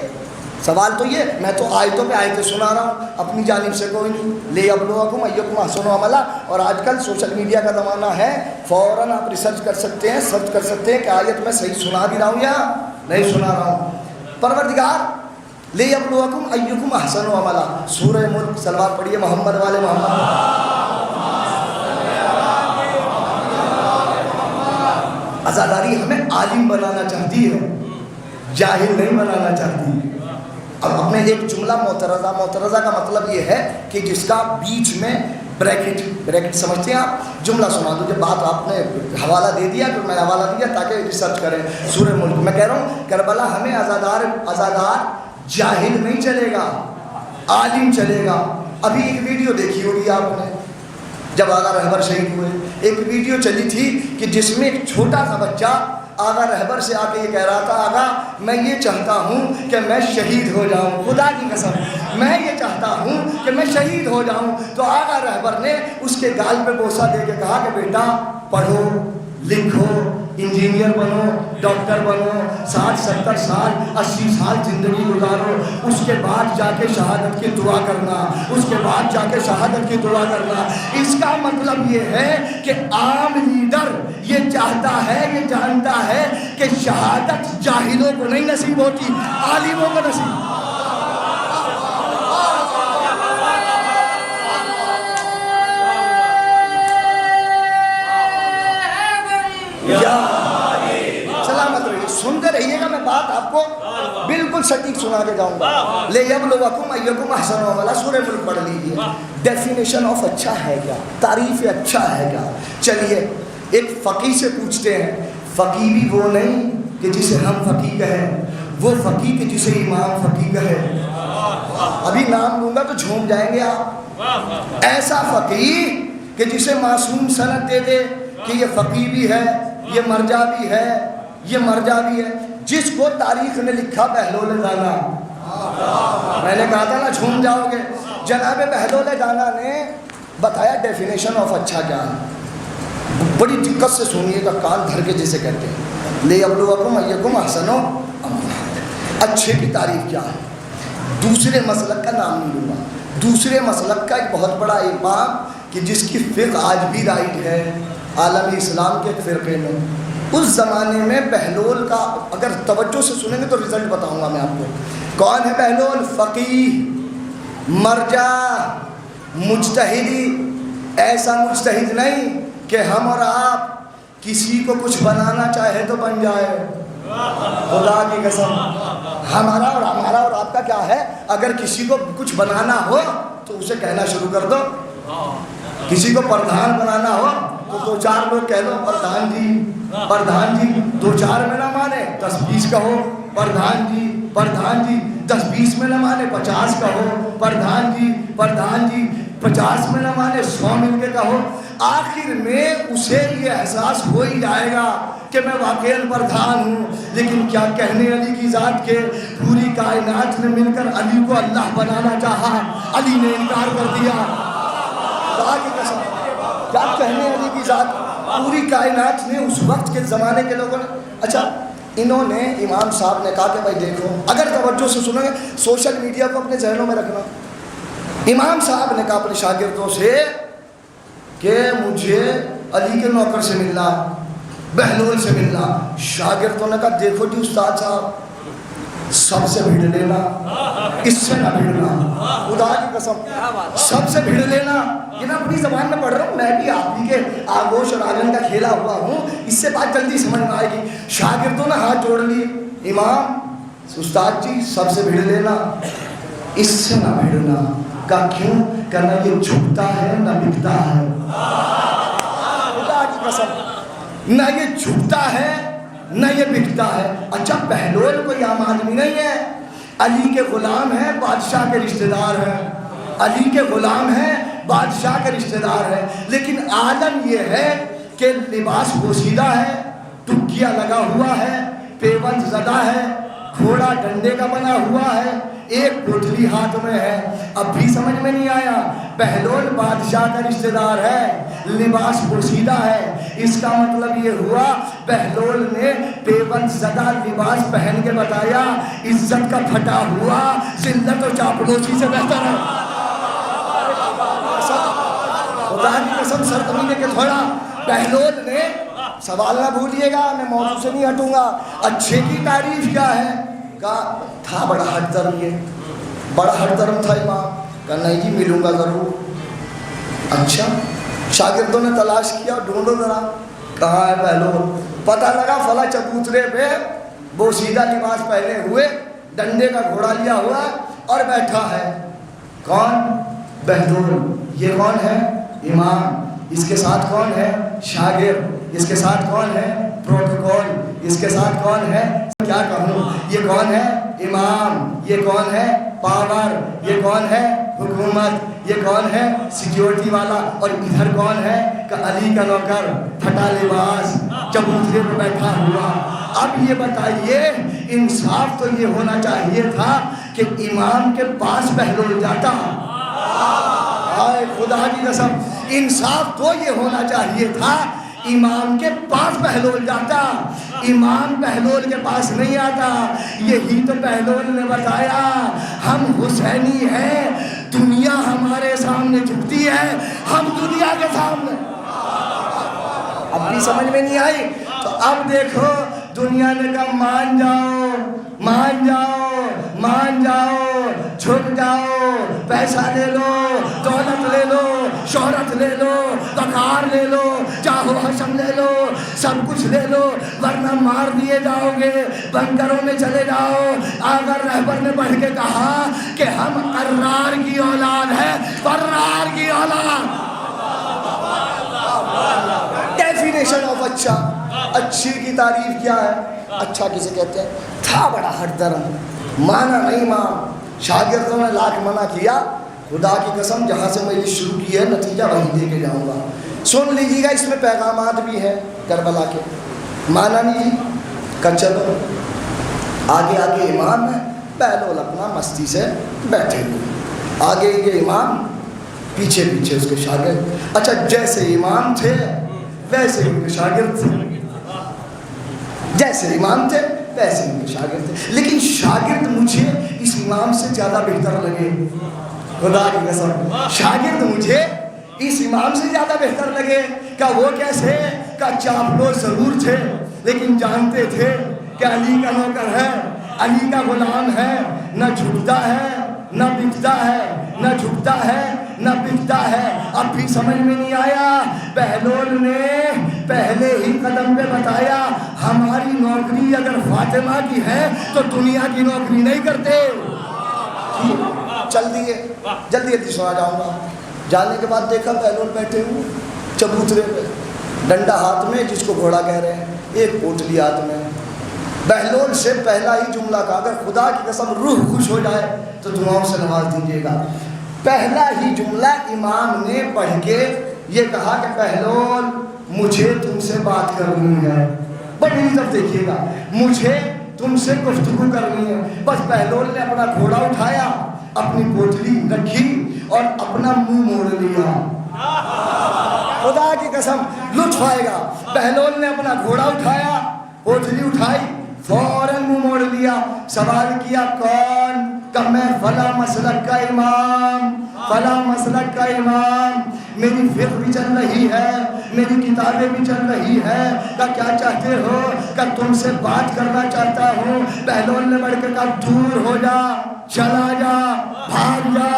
سوال تو یہ، میں تو آیتوں پہ آیتیں سنا رہا ہوں، اپنی جانب سے کوئی نہیں۔ لیبلوکم ایکم احسن عملا۔ اور آج کل سوشل میڈیا کا زمانہ ہے، فوراً آپ ریسرچ کر سکتے ہیں، سرچ کر سکتے ہیں کہ آیت میں صحیح سنا بھی رہا ہوں یا نہیں سنا رہا ہوں۔ پروردگار لیبلوکم ایکم احسن عملا۔ سورہ ملک، صلوات پڑھیے محمد والے محمد۔ عزاداری ہمیں عالم بنانا چاہتی ہے، جاہل نہیں بنانا چاہتی۔ اب اب میں ایک جملہ معترضہ کا مطلب یہ ہے کہ جس کا بیچ میں بریکٹ سمجھتے ہیں آپ، جملہ سنا دو۔ جب بات آپ نے حوالہ دے دیا تو میں نے حوالہ دیا تاکہ ریسرچ کریں۔ سورہ ملک میں کہہ رہا ہوں کربلا ہمیں عزادار جاہل نہیں چلے گا، عالم چلے گا۔ ابھی ایک ویڈیو دیکھی ہوگی آپ نے، جب آغا رہبر شہید ہوئے، ایک ویڈیو چلی تھی کہ جس میں ایک چھوٹا سا بچہ آغا رہبر سے آ کے یہ کہہ رہا تھا، آغا میں یہ چاہتا ہوں کہ میں شہید ہو جاؤں، خدا کی قسم میں یہ چاہتا ہوں کہ میں شہید ہو جاؤں۔ تو آغا رہبر نے اس کے گال پہ بوسہ دے کے کہا کہ بیٹا پڑھو لکھو، انجینئر بنو، ڈاکٹر بنو، 60 70 سال 80 سال زندگی گزارو، اس کے بعد جا کے شہادت کی دعا کرنا، اس کے بعد جا کے شہادت کی دعا کرنا۔ اس کا مطلب یہ ہے کہ عام لیڈر یہ چاہتا ہے، یہ جانتا ہے کہ شہادت جاہلوں کو نہیں نصیب ہوتی، عالموں کو نصیب۔ سلامت رہیے، سنتے رہیے گا، میں بات آپ کو بالکل سٹیک سنا کے جاؤں گا۔ لِيَبْلُوَكُمْ أَيُّكُمْ أَحْسَنُ عَمَلًا، سورہ ملک پڑھ لیجیے۔ ڈیفینیشن آف اچھا ہے کیا، تعریف اچھا ہے کیا؟ چلیے ایک فقیہ سے پوچھتے ہیں، فقیہ بھی وہ نہیں کہ جسے ہم فقیہ کہیں، وہ فقیہ کہ جسے امام فقیہ کہے۔ ابھی نام لوں گا تو جھوم جائیں گے آپ۔ ایسا فقیہ کہ جسے معصوم سند دے دے کہ یہ فقیہ بھی ہے، یہ مرجع بھی ہے، یہ مرجع بھی ہے، جس کو تاریخ نے لکھا بہلول دانا۔ میں نے کہا تھا نا جھوم جاؤ گے۔ جناب بہلول دانا نے بتایا ڈیفینیشن آف اچھا کیا ہے، بڑی دقت سے سنیے گا، کان دھر کے جسے کہتے ہیں۔ لِيَبْلُوَكُمْ أَيُّكُمْ أَحْسَنُ عَمَلًا، اچھے کی تعریف کیا ہے۔ دوسرے مسلک کا نام نہیں لوں گا، دوسرے مسلک کا ایک بہت بڑا امام کہ جس کی فقہ آج بھی رائٹ ہے عالم اسلام کے ایک فرقے میں، اس زمانے میں بہلول کا اگر توجہ سے سنیں گے تو رزلٹ بتاؤں گا میں آپ کو۔ کون ہے بہلول؟ فقیہ، مرجع، مجتہدی، ایسا مجتہد نہیں کہ ہم اور آپ کسی کو کچھ بنانا چاہے تو بن جائے، خدا کی قسم۔ ہمارا اور آپ کا کیا ہے، اگر کسی کو کچھ بنانا ہو تو اسے کہنا شروع کر دو، کسی کو پردھان بنانا ہو تو 2 4 لوگ کہہ دو پردھان جی، پردھان جی، 2 4 میں نہ مانے 10 20 کہو پردھان جی، پردھان جی، 10 20 میں نہ مانے 50 کہو پردھان جی، پردھان جی، 50 میں نہ مانے 100 مل کے کہو۔ آخر میں اسے یہ احساس ہو ہی جائے گا کہ میں واقعاً پردھان ہوں، لیکن کیا کہنے علی کی ذات کے پوری کائنات نے مل کر علی کو اللہ بنانا چاہا، علی نے انکار کر دیا۔ خدا کی قسم، کیا کہنے علی کی ذات، پوری کائنات نے اس وقت کے زمانے کے لوگوں نے۔ اچھا انہوں نے امام صاحب نے کہا کہ بھائی دیکھو، اگر توجہ سے سنو گے، سوشل میڈیا کو اپنے ذہنوں میں رکھنا۔ امام صاحب نے کہا اپنے شاگردوں سے کہ مجھے علی کے نوکر سے ملنا، بہلول سے ملنا۔ شاگردوں نے کہا دیکھو جی استاد صاحب، سب سے بھیڑ لینا، اس سے نہ بھیڑنا، خدا کی قسم سب سے بھیڑ لینا۔ یہ میں اپنی زبان میں پڑھ رہا ہوں، میں بھی آپ ہی کے آگوش اور آنگن کا کھیلا ہوا ہوں، اس سے بات جلدی سمجھ میں آئے گی۔ شاگردوں نے ہاتھ جوڑ لیے، امام استاد جی سب سے بھیڑ لینا، اس سے نہ بھیڑنا۔ کہا کیوں؟ کہ نہ یہ جھکتا ہے نہ بکتا ہے، خدا کی قسم نہ یہ جھکتا ہے نہ یہ بکتا ہے۔ اچھا بہلول کوئی عام آدمی نہیں ہے، علی کے غلام ہیں، بادشاہ کے رشتہ دار ہیں، علی کے غلام ہیں، بادشاہ کے رشتہ دار ہیں، لیکن عالم یہ ہے کہ لباس پوشیدہ ہے، ٹکیا لگا ہوا ہے، پیوند زدہ ہے، گھوڑا ڈنڈے کا بنا ہوا ہے، ایک پوٹلی ہاتھ میں ہے۔ اب بھی سمجھ میں نہیں آیا، بہلول بادشاہ کا رشتہ دار ہے، لباس پوشیدہ ہے، اس کا مطلب یہ ہوا بہلول نے پیوند زدہ لباس پہن کے بتایا عزت کا پھٹا ہوا ذلت و چاپلوسی سے بہتر ہے۔ خدا کی قسم سر کمینے کے تھوڑا بہلول نے، سوال نہ بھولیے گا، میں موضوع سے نہیں ہٹوں گا، اچھے کی تعریف کیا ہے؟ کہا تھا بڑا ہٹ درم، یہ بڑا ہٹ درم تھا امام۔ کہا نہیں جی ملوں گا ضرور۔ اچھا شاگردوں نے تلاش کیا، ڈھونڈو ذرا کہاں ہے بہلول۔ پتہ لگا فلاں چبوترے پہ بوسیدہ لباس پہنے ہوئے، ڈنڈے کا گھوڑا لیا ہوا اور بیٹھا ہے۔ کون؟ بہلول۔ یہ کون ہے؟ امام۔ اس کے ساتھ کون ہے؟ شاگرد۔ اس کے ساتھ کون ہے؟ پروٹوکول۔ اس کے ساتھ کون ہے؟ کیا کہوں، یہ کون ہے؟ امام۔ یہ کون ہے؟ پاور۔ یہ کون ہے؟ حکومت۔ یہ کون ہے؟ سیکیورٹی والا. اور ادھر کون ہے؟ کہ علی کا نوکر پھٹا لباس چبوترے پہ بیٹھا ہوا. اب یہ بتائیے انصاف تو یہ ہونا چاہیے تھا کہ امام کے پاس بہلول جاتا. آئے خدا کی قسم, انصاف تو یہ ہونا چاہیے تھا امام کے پاس بہلول جاتا. امام بہلول کے پاس نہیں آتا. یہی تو بہلول نے بتایا ہم حسینی ہیں, دنیا ہمارے سامنے جھکتی ہے, ہم دنیا کے سامنے. اب بھی سمجھ میں نہیں آئی؟ تو اب دیکھو دنیا نے کہا مان جاؤ, مان جاؤ, مان جاؤ, جھک جاؤ, پیسہ لے لو, دولت لے لو, شہرت لے لو, وقار لے لو, چاہو حشم لے لو, سب کچھ لے لو, ورنہ مار دیے جاؤ گے, بنکروں میں چلے جاؤ. اگر رہبر نے بڑھ کے کہا کہ ہم قرار کی اولاد ہے, قرار کی اولاد. ڈیفینیشن آف اچھا, اچھی کی تعریف کیا ہے؟ اچھا کسے کہتے ہیں؟ تھا بڑا ہٹ درم, مانا نہیں مان. شاگردوں نے لاکھ منع کیا, خدا کی قسم جہاں سے میں یہ شروع کی ہے نتیجہ وہی دے کے جاؤں گا. سن لیجیے گا, اس میں پیغامات بھی ہیں کربلا کے. مانا نہیں کہ چلو آگے آگے امام ہے, بہلول اپنا مستی سے بیٹھے ہوئے, آگے یہ امام, پیچھے پیچھے اس کے شاگرد. اچھا جیسے امام تھے ویسے ان کے شاگرد تھے, جیسے امام تھے ویسے ان کے شاگرد تھے. لیکن شاگرد مجھے اس امام سے زیادہ بہتر لگے, خدا کی قسم شاگرد مجھے اس امام سے زیادہ بہتر لگے. کہ وہ کیسے؟ کہ چاپلوس ضرور تھے لیکن جانتے تھے کہ علی کا نوکر ہے, علی کا غلام ہے, نہ جھکتا ہے نہ بکتا ہے, نہ جھکتا ہے نہ بکتا ہے. اب بھی سمجھ میں نہیں آیا؟ بہلول نے پہلے ہی قدم پہ بتایا ہماری نوکری اگر فاطمہ کی ہے تو دنیا کی نوکری نہیں کرتے. چل دیے, جلدی جلدی سنا جاؤں گا. جانے کے بعد دیکھا بہلول بیٹھے ہوئے چبوترے پہ, ڈنڈا ہاتھ میں جس کو گھوڑا کہہ رہے ہیں, ایک پوٹلی ہاتھ میں. بہلول سے پہلا ہی جملہ کہا, اگر خدا کی قسم روح خوش ہو جائے تو دعاؤں سے نواز دیجیے گا. پہلا ہی جملہ امام نے پڑھ کے یہ کہا کہ بہلول مجھے تم سے بات کرنی ہے. بڑی طرف دیکھیے گا, مجھے تم سے گفتگو کرنی ہے. بس بہلول نے اپنا گھوڑا اٹھایا, اپنی پوٹلی رکھی اور اپنا منہ موڑ لیا. خدا کی قسم لطف آئے گا. بہلول نے اپنا گھوڑا اٹھایا, پوٹلی اٹھائی, فوراً منہ موڑ لیا. سوال کیا کون؟ کہ میں فلاں مسلک کا امام, فلاں مسلک کا امام, میری فقہ بھی چل رہی ہے, میری کتابیں بھی چل رہی ہے. کہ کیا چاہتے ہو؟ کہ تم سے بات کرنا چاہتا ہوں. بہلول نے بڑھ کے کہا دور ہو جا, چلا جا, بھاگ جا,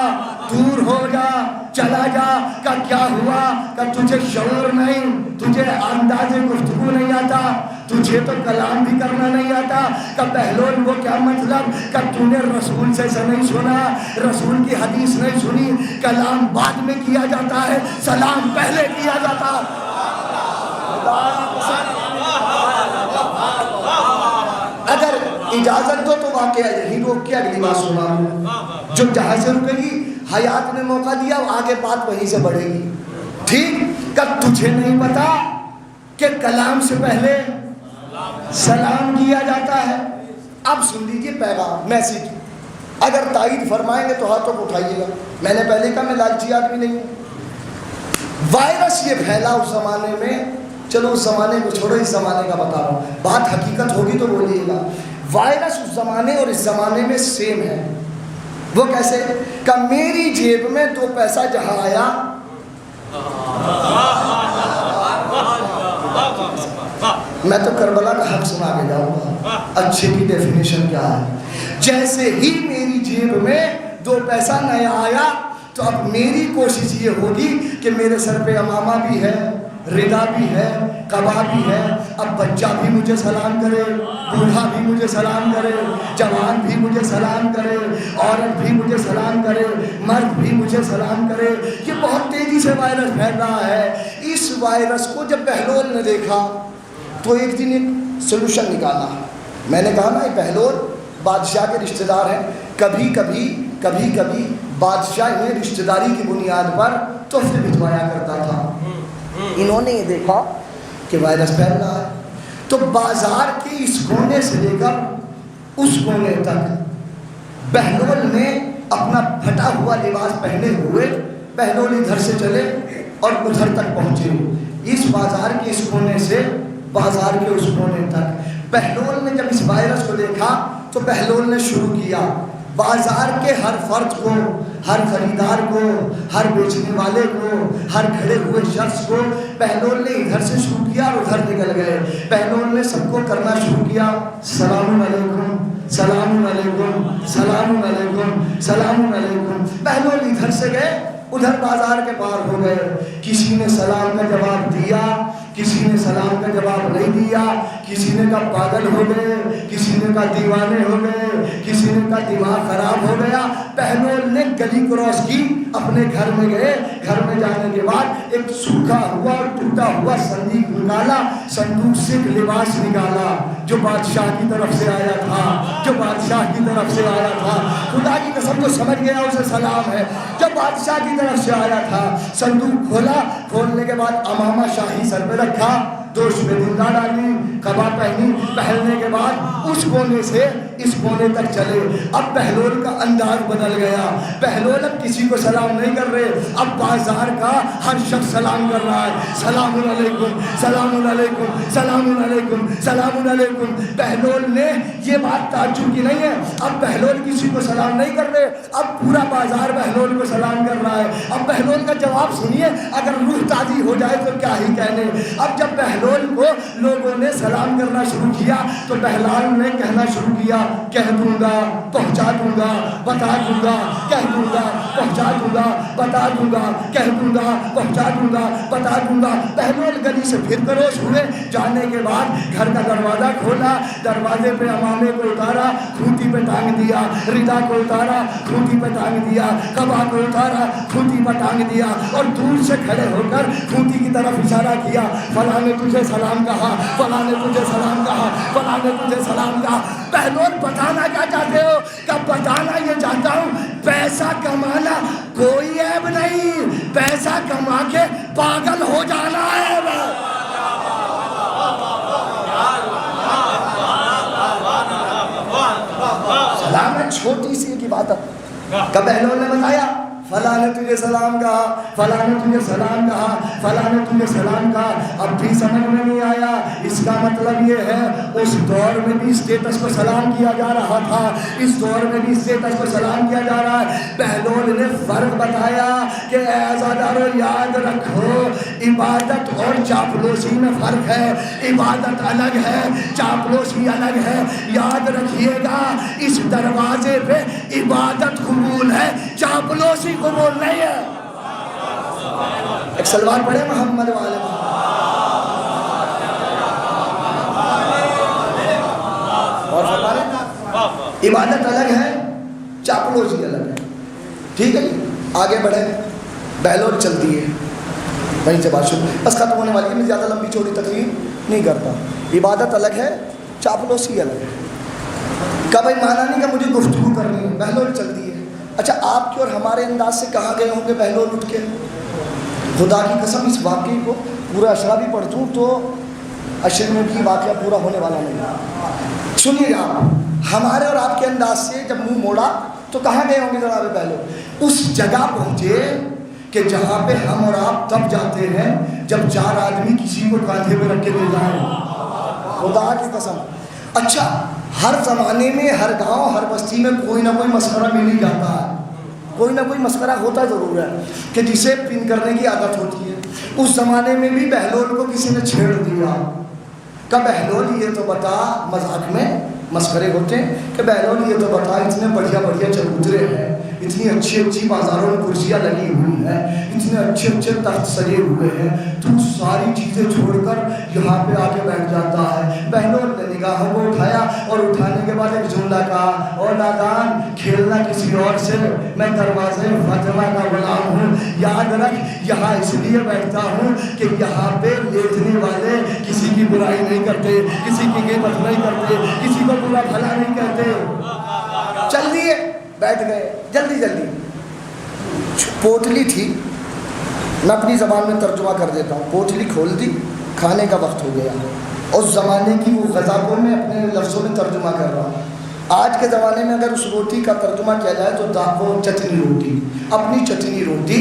دور ہو جا, چلا جا. کہ کیا ہوا؟ کہ تجھے شعور نہیں, تجھے انداز گفتگو نہیں آتا, تجھے تو کلام بھی کرنا نہیں آتا. کہ بہلول وہ کیا مطلب؟ کہ تو نے رسول سے نہیں سنا, رسول کی حدیث نہیں سنی. کلام بعد میں کیا جاتا ہے, سلام پہلے کیا جاتا ہے. اگر اجازت دو تو واقعہ یہی روک کے اگلی بات سنا, جو جہاں سے رکے گی حیات نے موقع دیا آگے بات وہیں سے بڑھے گی. ٹھیک؟ کہ تجھے نہیں پتا کہ کلام سے پہلے سلام کیا جاتا ہے. اب سن لیجیے پیغام, میسیج. اگر تائید فرمائیں گے تو ہاتھوں کو اٹھائیے گا. میں نے پہلے کہا میں لالچی آدمی نہیں ہوں. وائرس یہ پھیلا اس زمانے میں, چلو اس زمانے کو چھوڑو, اس زمانے کا بتا رہا ہوں, بات حقیقت ہوگی تو بولیے گا. وائرس اس زمانے اور اس زمانے میں سیم ہے. وہ کیسے؟ کہ میری جیب میں 2 پیسہ جہاں آیا, میں تو کربلا کا حق سنا کے جاؤں گا. اچھے کی ڈیفینیشن کیا ہے؟ جیسے ہی میری جیب میں 2 پیسہ نیا آیا تو اب میری کوشش یہ ہوگی کہ میرے سر پہ امامہ بھی ہے, ردا بھی ہے, قبا بھی ہے. اب بچہ بھی مجھے سلام کرے, بوڑھا بھی مجھے سلام کرے, جوان بھی مجھے سلام کرے, عورت بھی مجھے سلام کرے, مرد بھی مجھے سلام کرے. یہ بہت تیزی سے وائرس پھیل رہا ہے. اس وائرس کو جب بہلول نے دیکھا تو ایک دن ایک سلوشن نکالا. میں نے کہا نا یہ بہلول بادشاہ کے رشتہ دار ہیں, کبھی کبھی بادشاہ انہیں رشتہ داری کی بنیاد پر تحفے بھجوایا کرتا تھا۔ انہوں نے یہ دیکھا کہ وائرس پھیل رہا ہے، تو بازار کے اس کونے سے لے کر اس کونے تک بہلول نے اپنا پھٹا ہوا لباس پہنے ہوئے بہلول ادھر سے چلے اور ادھر تک پہنچے، اس بازار کے اس کونے سے بازار کے اس کونے تک۔ بہلول نے جب اس وائرس کو دیکھا تو بہلول نے شروع کیا بازار کے ہر فرد کو، ہر خریدار کو، ہر بیچنے والے کو، ہر کھڑے ہوئے شخص کو بہلول نے ادھر سے شروع کیا اور ادھر نکل گئے۔ بہلول نے سب کو کرنا شروع کیا، سلام علیکم سلام علیکم سلام علیکم سلام علیکم۔ بہلول ادھر سے گئے ادھر بازار کے پار ہو گئے، کسی نے سلام کا جواب دیا، کسی نے سلام کا جواب نہیں دیا، کسی نے کہا پاگل ہو گئے، کسی نے کہا دیوانے ہو گئے، کسی نے کہا دماغ خراب ہو گیا۔ بہلول نے گلی کراس کی، اپنے گھر میں گئے، گھر میں جانے کے بعد ایک سوکھا ہوا اور ٹوٹا ہوا صندوق نکالا، صندوق سے ایک لباس نکالا جو بادشاہ کی طرف سے آیا تھا، جو بادشاہ کی طرف سے آیا تھا۔ خدا کی قسم تو سمجھ گیا اسے سلام ہے، جو بادشاہ کی طرف سے آیا تھا۔ صندوق کھولا، کھولنے کے بعد امامہ شاہی سر پہ رکھا، دوش میں دندا ڈالی، قبا پہنی، پہننے کے بعد اس کونے سے اس کونے تک چلے۔ اب بہلول کا انداز بدل گیا، بہلول اب کسی کو سلام نہیں کر رہے، اب بازار کا ہر شخص سلام کر رہا ہے، سلام علیکم سلام علیکم سلام علیکم سلام علیکم۔ بہلول نے یہ بات تعجب کی نہیں ہے، اب بہلول کسی کو سلام نہیں کر رہے، اب پورا بازار بہلول کو سلام کر رہا ہے۔ اب بہلول کا جواب سنیے، اگر روح تازی ہو جائے تو کیا ہی کہنے۔ اب جب بہلول کو لوگوں نے سلام کرنا شروع کیا تو بہلول نے کہنا شروع کیا، کہہ دوں گا پہنچا دوں گا بتا دوں گا، کہہ دوں گا پہنچا دوں گا بتا دوں گا، کہہ دوں گا پہنچا دوں گا بتا دوں گا۔ بہلول گلی سے پھر کروش ہوئے، جانے کے بعد گھر کا دروازہ کھولا، دروازے پہ امامے کو اتارا، کھوٹی پہ ٹانگ دیا، ردا کو اتارا، کھوٹی پہ ٹانگ دیا، قبا کو اتارا، کھوٹی پہ ٹانگ دیا، اور دور سے کھڑے ہو کر کھوٹی کی طرف اشارہ کیا، فلاں نے تجھے سلام کہا، فلاں نے تجھے سلام کہا، فلاں نے تجھے سلام کہا۔ بہلول بتانا کیا چاہتے ہو؟ کہ بتانا یہ چاہتا ہوں پیسہ کمانا کوئی عیب نہیں، پیسہ کما کے پاگل ہو جانا ہے۔ سلام ہے چھوٹی سی ایک عبادت۔ کہ بہلول نے بتایا فلاں نے تجھے سلام کہا، فلاں نے تجھے سلام کہا، فلاں نے تجھے سلام کہا۔ اب بھی سمجھ میں نہیں آیا، اس کا مطلب یہ ہے اس دور میں بھی اسٹیٹس کو سلام کیا جا رہا تھا، اس دور میں بھی اسٹیٹس کو سلام کیا جا رہا ہے۔ بہلول نے فرق بتایا کہ اے عزادارو یاد رکھو، عبادت اور چاپلوسی میں فرق ہے، عبادت الگ ہے، چاپلوسی الگ ہے۔ یاد رکھیے گا اس دروازے پہ عبادت قبول ہے، چاپلوسی قبول نہیں ہے۔ ایک سلوات پڑھے محمد والے اور فرما رہے عبادت الگ ہے، چاپلوسی الگ ہے۔ ٹھیک ہے جی، آگے بڑھے۔ بہلول چلتی ہے وہیں سے بات شروع، بس ختم ہونے والی ہے، میں زیادہ لمبی چوڑی تقریر نہیں کرتا۔ عبادت الگ ہے، چاپلوسی الگ ہے۔ کا بھائی مانا نہیں کہ مجھے گفتگو کرنی ہے، بہلول چلتی ہے۔ اچھا آپ کے اور ہمارے انداز سے کہاں گئے ہوں گے بہلول اٹھ کے؟ خدا کی قسم اس واقعے کو پورا اشرا بھی پڑھ دوں تو اشر میں بھی واقعہ پورا ہونے والا نہیں۔ سنیے آپ، ہمارے اور آپ کے انداز سے جب منہ موڑا تو کہاں گئے ہوں گے جناب بہلول؟ اس جگہ پہنچے کہ جہاں پہ ہم اور آپ تب جاتے ہیں جب چار آدمی کسی کو کاندھے پہ رکھ کے لے جائیں، خدا کی قسم۔ اچھا ہر زمانے میں ہر گاؤں ہر بستی میں کوئی نہ کوئی مسخرہ مل ہی جاتا ہے، کوئی نہ کوئی مسخرہ ہوتا ضرور ہے کہ جسے پن کرنے کی عادت ہوتی ہے۔ اس زمانے میں بھی بہلول کو کسی نے چھیڑ دیا کہ بہلول یہ تو بتا، مذاق میں مسخرے ہوتے ہیں کہ بہلول یہ تو بتا اتنے بڑھیا بڑھیا چبوترے ہیں، اتنی اچھی اچھی بازاروں میں کرسیاں لگی ہوئی ہیں، اتنے اچھے اچھے تخت سجے ہوئے ہیں، تو ساری چیزیں چھوڑ کر یہاں پہ آ کے بیٹھ جاتا ہے۔ بہلول نے نگاہوں کو اٹھایا اور اٹھانے کے بعد ایک جملہ کہا، اور نادان کھیلنا کسی اور سے، میں دروازے فاطمہ کا غلام ہوں۔ یاد رکھ یہاں اس لیے بیٹھتا ہوں کہ یہاں پہ لیٹنے والے کسی کی برائی نہیں کرتے، کسی کی غیبت نہیں کرتے، کسی کو برا بھلا نہیں کہتے۔ چل دیے بیٹھ گئے جلدی جلدی۔ پوٹلی تھی، میں اپنی زبان میں ترجمہ کر دیتا ہوں. پوٹلی کھول دی، کھانے کا وقت ہو گیا. اس زمانے کی وہ غذا کو میں اپنے لفظوں میں ترجمہ کر رہا ہوں. آج کے زمانے میں اگر اس روٹی کا ترجمہ کیا جائے تو وہ چٹنی روٹی، اپنی چٹنی روٹی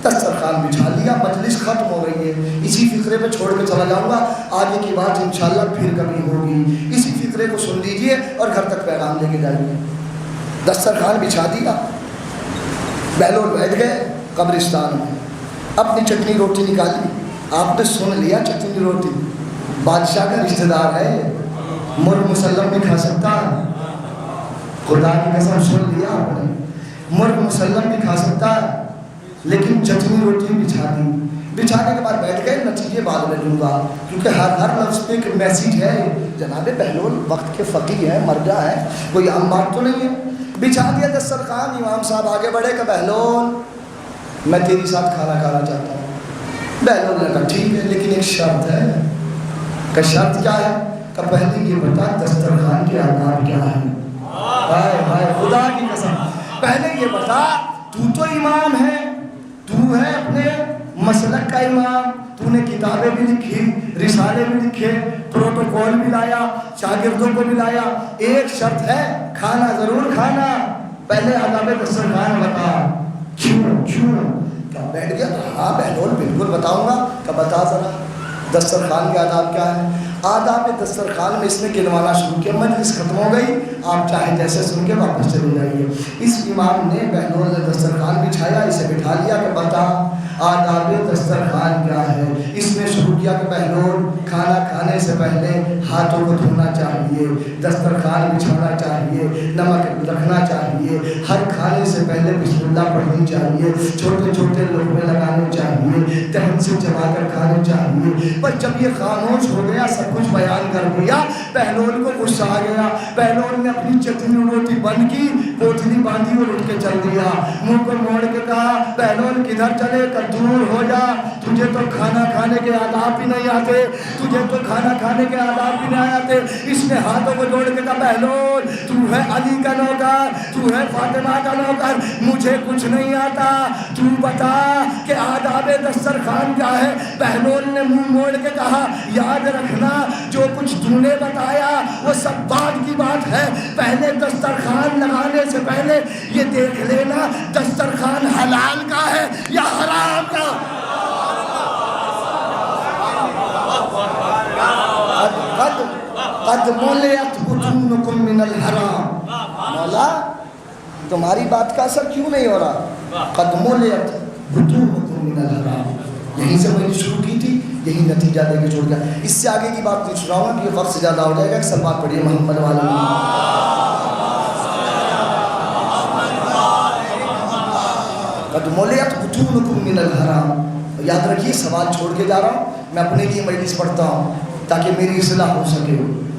دسترخوان بچھا لیا. مجلس ختم ہو رہی ہے، اسی فقرے پہ چھوڑ کے چلا جاؤں گا. آگے کی بات انشاءاللہ پھر کبھی ہوگی. اسی فقرے کو سن لیجئے اور گھر تک پیغام لے کے جائیے. دسترخوان بچھا دیا، بہلول بیٹھ گئے قبرستان میں، اپنی چٹنی روٹی نکالی. آپ نے سن لیا چٹنی روٹی، بادشاہ کا رشتہ دار ہے، مرغ مسلم بھی کھا سکتا ہے. خدا کی قسم سن لیا آپ نے، مرغ مسلم بھی کھا سکتا ہے، لیکن چٹنی روٹی بچھا دی. بچھانے کے بعد بیٹھ گئے. نتیجے بعد میں دوں گا کیونکہ ہر لفظ پہ ایک میسیج ہے. جناب بہلول وقت کے فقیہ ہیں، مرجع ہیں، کوئی عام بات تو نہیں ہے. بچھا دیا دسترخوان. امام صاحب آگے بڑھے کہ بہلول میں تیری ساتھ کھانا کھانا چاہتا ہوں. بہلول نے کہا ٹھیک ہے، لیکن ایک شرط ہے. کہ شرط کیا ہے؟ کہ پہلے یہ بتا دسترخوان کے آداب کیا ہے. ہائے ہائے خدا کی قسم، پہلے یہ بتا، تو امام ہے، تو ہے اپنے مسلک کا امام، تو نے کتابیں بھی لکھی، رسالے بھی لکھے، پروٹوکول بھی لایا، شاگردوں کو بھی لایا. ایک شرط ہے، کھانا ضرور کھانا. پہلے آداب دسترخوان بتا. کیوں بیٹھ گیا؟ ہاں بہلول بالکل بتاؤں گا. کہ بتا ذرا دسترخوان کے آداب کیا ہے. آداب دسترخوان میں اس نے گنوانا شروع کیا. مجلس ختم ہو گئی، آپ چاہے جیسے سن کے واپس چلے جائیے. اس امام نے بہلول نے دسترخوان بچھایا، اسے بٹھا لیا کہ بتا آداب دسترخوان کیا ہے. اس نے شروع کیا کہ بہلول کھانا کھانے سے پہلے ہاتھوں کو دھونا چاہیے، دسترخوان بچھانا چاہیے، نمک رکھنا چاہیے، ہر کھانے سے پہلے بسم اللہ پڑھنی چاہیے، چھوٹے چھوٹے لقمے لگانے چاہیے، دہن سے چبا کر کھانے چاہیے. پر جب یہ خاموش ہو گیا، سب کچھ بیان کر دیا، بہلول کو غصہ آ گیا. بہلول نے اپنی چٹنی روٹی بند کی، پوٹلی باندھی اور اٹھ کے چل دیا. منہ کو موڑ کے کہا بہلول کدھر چلے؟ کہ دور ہو جا، تجھے تو کھانا کھانے کے آداب بھی نہیں آتے، تجھے تو کھانا کھانے کے آداب بھی نہیں آتے. اس نے ہاتھوں کو جوڑ کے کہا بہلول تو ہے علی کا نوکر، تو ہے فاطمہ کا نوکر، مجھے کچھ نہیں آتا، تو بتا کہ آداب دسترخوان کیا ہے. بہلول نے منہ موڑ کے کہا یاد رکھنا جو کچھ تو نے بتایا وہ سب بعد کی بات ہے، پہلے دسترخوان لگانے سے پہلے یہ دیکھ لینا دسترخوان حلال کا ہے یا حرام کا. قد ملئت بطونکم من الحرام. مولا تمہاری بات کا اثر کیوں نہیں ہو رہا؟ قد ملئت بطونکم من الحرام. یہیں سے میں نے شروع کی تھی، یہی نتیجہ دے کے چھوڑ گیا. اس سے آگے کی بات نہیں سناؤں گا کہ یہ وقت سے زیادہ ہو جائے گا. ایک سلوات پڑھیے محمد والا. قد ملئت بطونکم من الحرام. یاد رکھیے سوال چھوڑ کے جا رہا ہوں، میں اپنے لیے مجلس پڑھتا ہوں تاکہ میری اصلاح ہو سکے.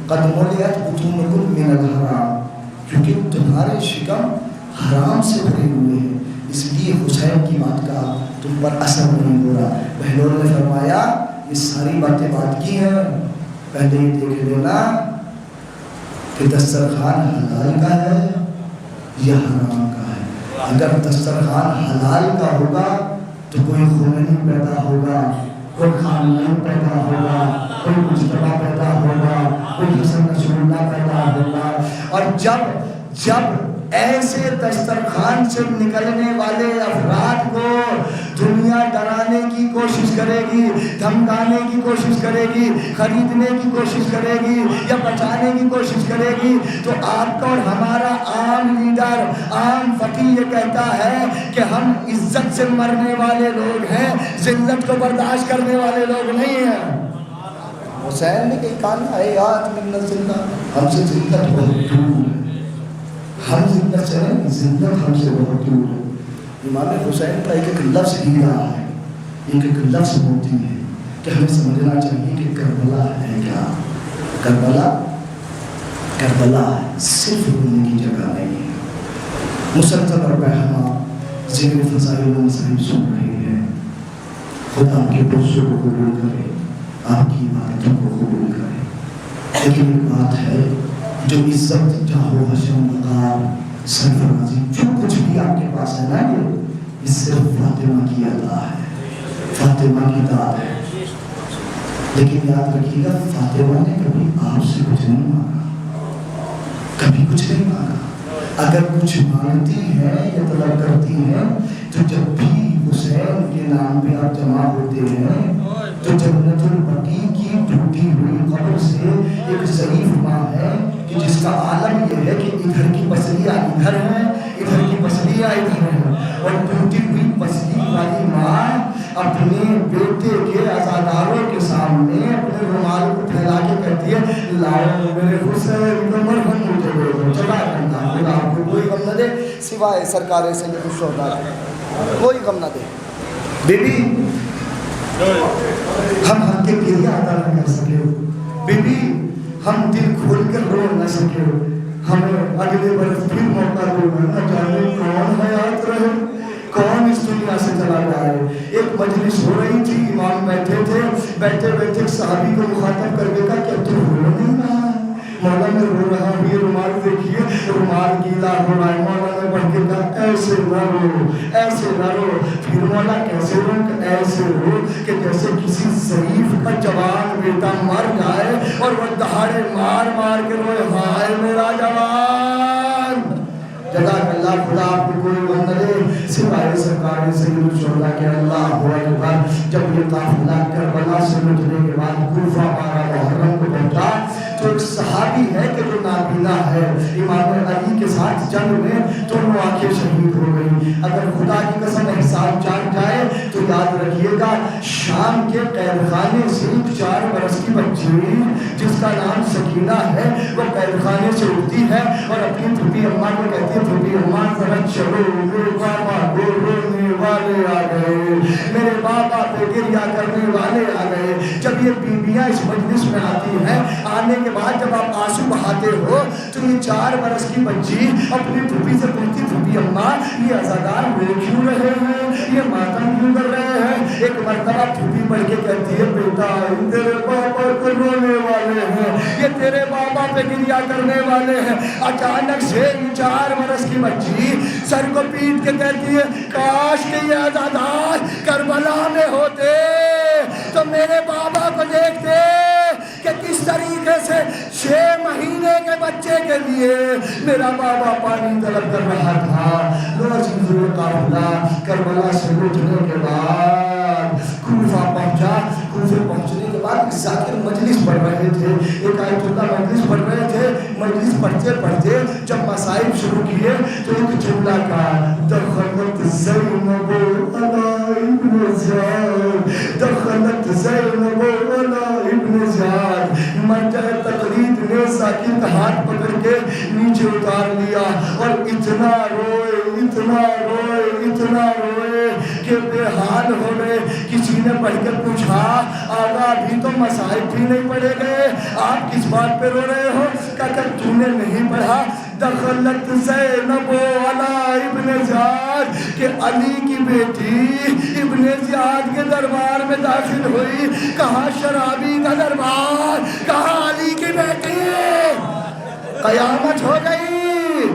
قد ملئت بطونکم من الحرام، کیونکہ تمہارے شکم حرام سے بھرے ہوئے ہیں، اس لیے حسین کی بات کا تم پر اثر نہیں ہو رہا. بہلول نے فرمایا یہ ساری باتیں بات کی ہیں، پہلے یہ دیکھ لینا کہ دسترخوان حلال کا ہے یا حرام کا ہے. اگر دسترخوان حلال کا ہوگا تو کوئی خمینی پیدا ہوگا، کوئی خاندان پیدا ہوگا، کوئی مجتبی پیدا ہوگا، کوئی حسن نصر اللہ پیدا ہوگا. اور جب ایسے دسترخوان سے نکلنے والے افراد کو دنیا ڈرانے کی کوشش کرے گی، دھمکانے کی کوشش کرے گی، خریدنے کی کوشش کرے گی یا بچانے کی کوشش کرے گی، تو آپ کا اور ہمارا عام لیڈر، عام فقیہ یہ کہتا ہے کہ ہم عزت سے مرنے والے لوگ ہیں، ذلت کو برداشت کرنے والے لوگ نہیں ہیں. حسین نے کہا اے یاد من الذلت، ہم سے ذلت بہت دور ہے، ہم ذلت سے نہیں، ذلت ہم سے بہت دور ہے. امام حسین کا ایک لفظ ہی رہا ہے، ایک لفظ ہوتی ہے کہ ہمیں سمجھنا چاہیے کہ کربلا ہے کیا. کربلا صرف رونے کی جگہ نہیں ہے. مسلسل اور بہما ذکر فضائل و مصائب سن رہے ہیں. خدا آپ کے بزرگوں کو قبول کرے، آپ کی عبادتوں کو قبول کرے. لیکن ایک بات ہے، جو عزت، جاہ و حشم، وقار، سرفرازی، جو کچھ بھی آپ کے پاس ہے نا، یہ یہ صرف فاطمہ کی ادا ہے، فاطمہ کی داد ہے. لیکن یاد رکھیے گا فاطمہ نے کبھی آپ سے کچھ نہیں مانگا، کبھی کچھ نہیں مانگا. اگر کچھ مانگتی ہیں یا طلب کرتی ہیں تو جب بھی حسین کے نام پہ آپ جمع ہوتے ہیں تو جنت البقیع کی ٹوٹی ہوئی قبر سے ایک ضعیف ماں ہے کہ جس کا عالم یہ ہے کہ ادھر کی پسلیاں ادھر ہیں، ادھر کی پسلیاں ادھر ہیں، اور ٹوٹی ہوئی پسلی والی ماں اپنے بیٹے کے عزاداروں کے سامنے اپنے رومال کو پھیلا کے کہتی ہے لاؤ میرے حسین کو مرہم مجھے دے دو، چلا کرنا خدا آپ کو کوئی غم نہ دے سوائے سرکار سید الشہداء، کوئی غم نہ دے. بی بی ہم حق کے گریہ ادا نہ کر سکے ہو، بی بی ہم دل کھول کر رو نہ سکے ہو، ہمیں اگلے برس پھر موقع دو، نہ جانے کون حیات رہے، کون اس دنیا سے چلا جائے. ایک مجلس ہو رہی تھی، امام بیٹھے تھے، بیٹھے بیٹھے ایک صحابی کو مخاطب کر کے کہا کیا تو رو نہیں رہا ہے؟ مولا میں رو رہا ہوں، یہ رومال دیکھیے رومال گیلا ہو رہا ہے. مولا نے بڑھ کے کہا ایسے نہ رو، ایسے نہ رو. پھر مولا کیسے رو؟ کہ ایسے رو کہ جیسے کسی ضعیف کا جوان بیٹا مر جائے اور وہ دہاڑے مار مار کے روئے ہائے میرا جوان. جزاک اللہ، خدا آپ کو کوئی غم نہ دے سوائے سرکار سید الشہداء کے. اللہ اکبر. جب یہ قافلہ کربلا سے گزرنے کے بعد کوفہ مارا محرم کو پہنچا تو ایک صحابی ہے کہ جو نابینا ہے، امام علی کے ساتھ جنگ میں دونوں آنکھیں شہید ہو گئی. اگر خدا کی قسم احسان جان جائے تو یاد رکھیے گا شام کے قید خانے سے 4 برس کی بچی جس کا نام سکینہ ہے وہ قید خانے سے اٹھتی ہے اور اپنی پھوپھی اماں کو کہتی ہے پھوپھی اماں ذرا چلو میرے بابا کو رونے والے آ گئے، میرے بابا پہ گریہ کرنے والے آ گئے. جب یہ بیویاں اس مجلس میں آتی ہیں، آنے کے بعد جب آپ آنسو بہاتے ہو تو یہ 4 برس کی بچی اپنی پھوپھی سے پوچھتی پھوپھی اماں یہ عزادار رو کیوں رہے ہیں، یہ ماتم کیوں کر رہے ہیں؟ ایک مرتبہ پھوپھی پڑھ کے کہتی ہے بیٹا تیرے بابا کو رونے والے ہیں، یہ تیرے بابا پہ گریہ کرنے والے ہیں. اچانک سے 4 برس کی بچی سر کو پیٹ کے کہتی ہے کاش کہ یہ عزادار کربلا میں ہوتے تو میرے بابا کو دیکھتے کہ کس طریقے سے 6 مہینے کے بچے کے لیے میرا بابا پانی طلب کر رہا تھا. قافلہ کربلا سے لوٹنے کے بعد کوفہ پہنچا. کوفے پہنچنے کے بعد ذاکر مجلس پڑھ رہے تھے، ایک آیت اللہ مجلس پڑھ رہے تھے. مجلس پڑھتے پڑھتے جب مصائب شروع کیے تو ایک جملہ کہا دخلت زینب علی ابن زیاد، دخلت زینب علی ابن زیاد. مرجع تقلید نے ذاکر کا ہاتھ پکڑ کے نیچے اتار لیا اور اتنا روئے اتنا روئے اتنا روئے کہ بے حال ہو گئے. کسی نے پڑھ کر پوچھا آقا ابھی تو مصائب بھی نہیں پڑھے گئے، آپ کس بات پہ رو رہے ہو؟ کہا تو نے نہیں پڑھا دخلت زینب علی ابن زیاد کہ علی کی بیٹی ابن زیاد کے دربار میں داخل ہوئی. کہاں شرابی کا دربار، کہاں علی کی بیٹی، قیامت ہو گئی.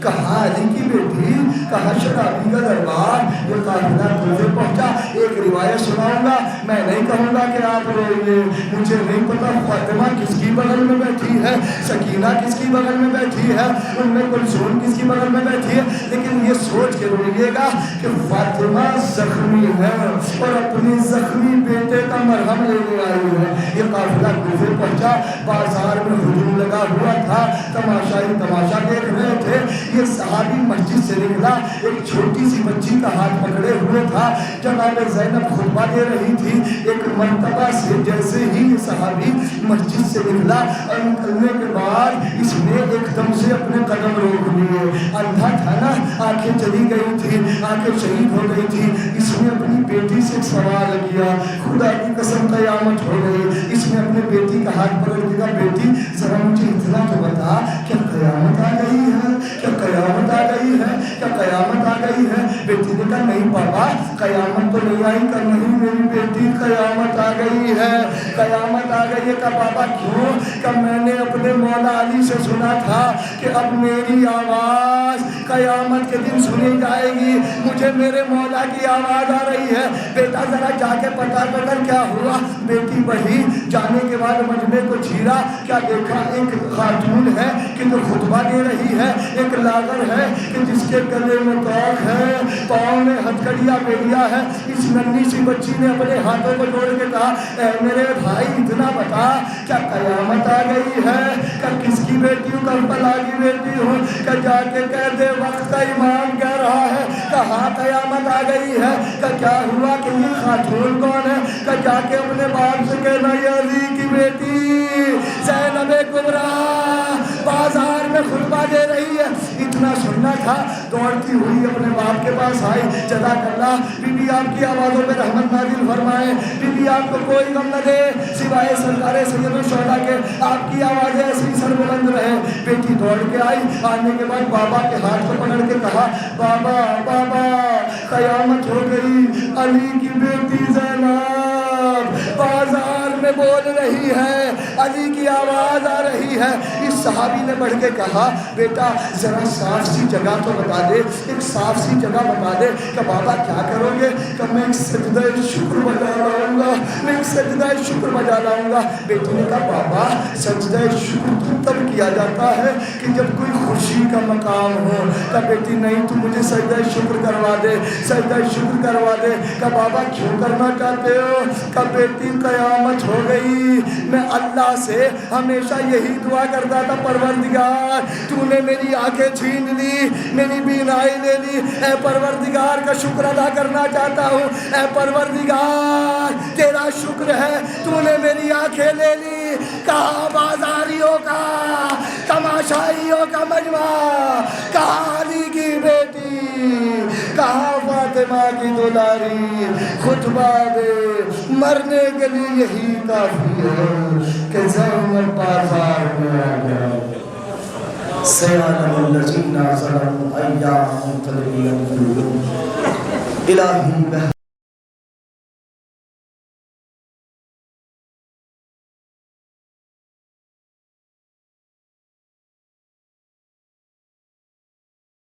کہاں علی کی بیٹی، کہاں شرابی کا دربار. یہ قافلہ کوفے پہنچا. ایک روایت سناؤں گا، میں نہیں کہوں گا کہ آپ روئیے، مجھے نہیں پتا فاطمہ کس کی بغل میں بیٹھی ہے، سکینہ کس کی بغل میں بیٹھی ہے، ان میں کلثوم کس کی بغل میں بیٹھی ہے، لیکن یہ سوچ کے روئیے گا کہ فاطمہ زخمی ہے اور اپنی زخمی بیٹے کا مرہم لینے آئی ہے. یہ قافلہ کوفے پہنچا. بازار میں ہجوم لگا ہوا تھا، تماشائی تماشا دیکھ رہے تھے. یہ صحابی مسجد سے نکلا، ایک چھوٹی سی بچی کا ہاتھ پکڑے ہوئے تھا. جناب زینب خطبہ دے رہی تھی. ایک مرتبہ سے جیسے ہی یہ صحابی مسجد سے نکلا اور نکلنے کے بعد اس نے ایک دم سے اپنے قدم روک لیے. اندھا تھا نا، آنکھیں چلی گئی تھی، آنکھیں شہید ہو گئی تھی. اس نے اپنی بیٹی سے سوال کیا، خدا کی قسم قیامت ہو گئی. اس نے اپنے بیٹی کا ہاتھ پکڑ دیا، بیٹی ذرا مجھے اتنا تو بتا کیا قیامت آ گئی ہے، کیا قیامت آ گئی ہے، کیا قیامت آ گئی ہے؟ بیٹی نے کہا نہیں پاپا قیامت تو نہیں آئی کہ نہیں میری بیٹی قیامت آ گئی ہے، قیامت آ گئی ہے۔ کہ بابا کیوں؟ کہ میں نے اپنے مولا علی سے سنا تھا کہ اب میری آواز قیامت کے دن سنی جائے گی، مجھے میرے مولا کی آواز آ رہی ہے، بیٹا ذرا جا کے پتہ کر کیا ہوا۔ بیٹی بڑھی، جانے کے بعد مجمع کو چھیرا، کیا دیکھا ایک خاتون ہے کہ جو خطبہ دے رہی ہے، ایک لاغر ہے کہ جس کے گلے میں توق ہے، پاؤں میں ہتھکڑیاں بیڑیا ہے۔ اس ننھی سی بچی نے اپنے ہاتھوں کو جوڑ کے کہا اے میرے بھائی اتنا بتا کیا قیامت آ گئی ہے؟ کہ کس کی بیٹی ہوں؟ کربلا کی بیٹی ہوں۔ کہ جا کے کہہ دے وقت کا امام کہہ رہا ہے کہ ہاں قیامت آ گئی ہے۔ کہ کیا ہوا کہ یہ خاتون کون ہے؟ کہ جا کے اپنے باپ سے کہنا یہ علی کی بیٹی زینب کبریٰ بازار میں خطبہ دے رہی ہے۔ اتنا سننا تھا، دوڑتی ہوئی اپنے باپ کے پاس آئی، جزاک اللہ بی بی آپ کی آوازوں پہ رحمت نازل فرمائے، بی بی آپ کو کوئی غم نہ دے سوائے سرکار سید الشہداء کے، آپ کی آوازیں ایسی سر بلند رہے۔ بیٹی دوڑ کے آئی، آنے کے بعد بابا کے ہاتھ کو پکڑ کے کہا بابا بابا قیامت ہو گئی، علی کی بیٹی زینب بازار میں بول رہی ہے، علی کی آواز آ رہی ہے۔ اس صحابی نے بڑھ کے کہا بیٹا ذرا صاف سی جگہ تو بتا دے، ایک صاف سی جگہ بتا دے۔ کہ بابا کیا کرو گے؟ کہ میں ایک سجدہ شکر بجا لاؤں گا، میں ایک سجدہ شکر بجا لاؤں گا۔ بیٹی نے کہا بابا سجدہ شکر تو تب کیا جاتا ہے کہ جب کوئی خوشی کا مقام ہو۔ کہ بیٹی نہیں تو مجھے سجدہ شکر کروا دے، سجدہ شکر کروا دے۔ کہ بابا کیوں کرنا چاہتے ہو؟ کہ بیٹی قیامت ہو گئی، میں اللہ سے ہمیشہ یہی دعا کرتا تھا پروردگار تو نے میری آنکھیں چھین لی، میری بینائی لے لی، اے پروردگار کا شکر ادا کرنا چاہتا ہوں، اے پروردگار تیرا شکر ہے تو نے میری آنکھیں لے لی۔ کہاں بازاریوں کا تماشائیوں کا مجمع، کہاں علی کی بیٹی، کہاں فاطمہ کی دلاری، خطبہ دے مرنے کے لیے یہی کافی ہے کہ زینب بازار میں آ جائے۔ سیعلم الذین ظلموا ایام تلوی القلوب۔ الہی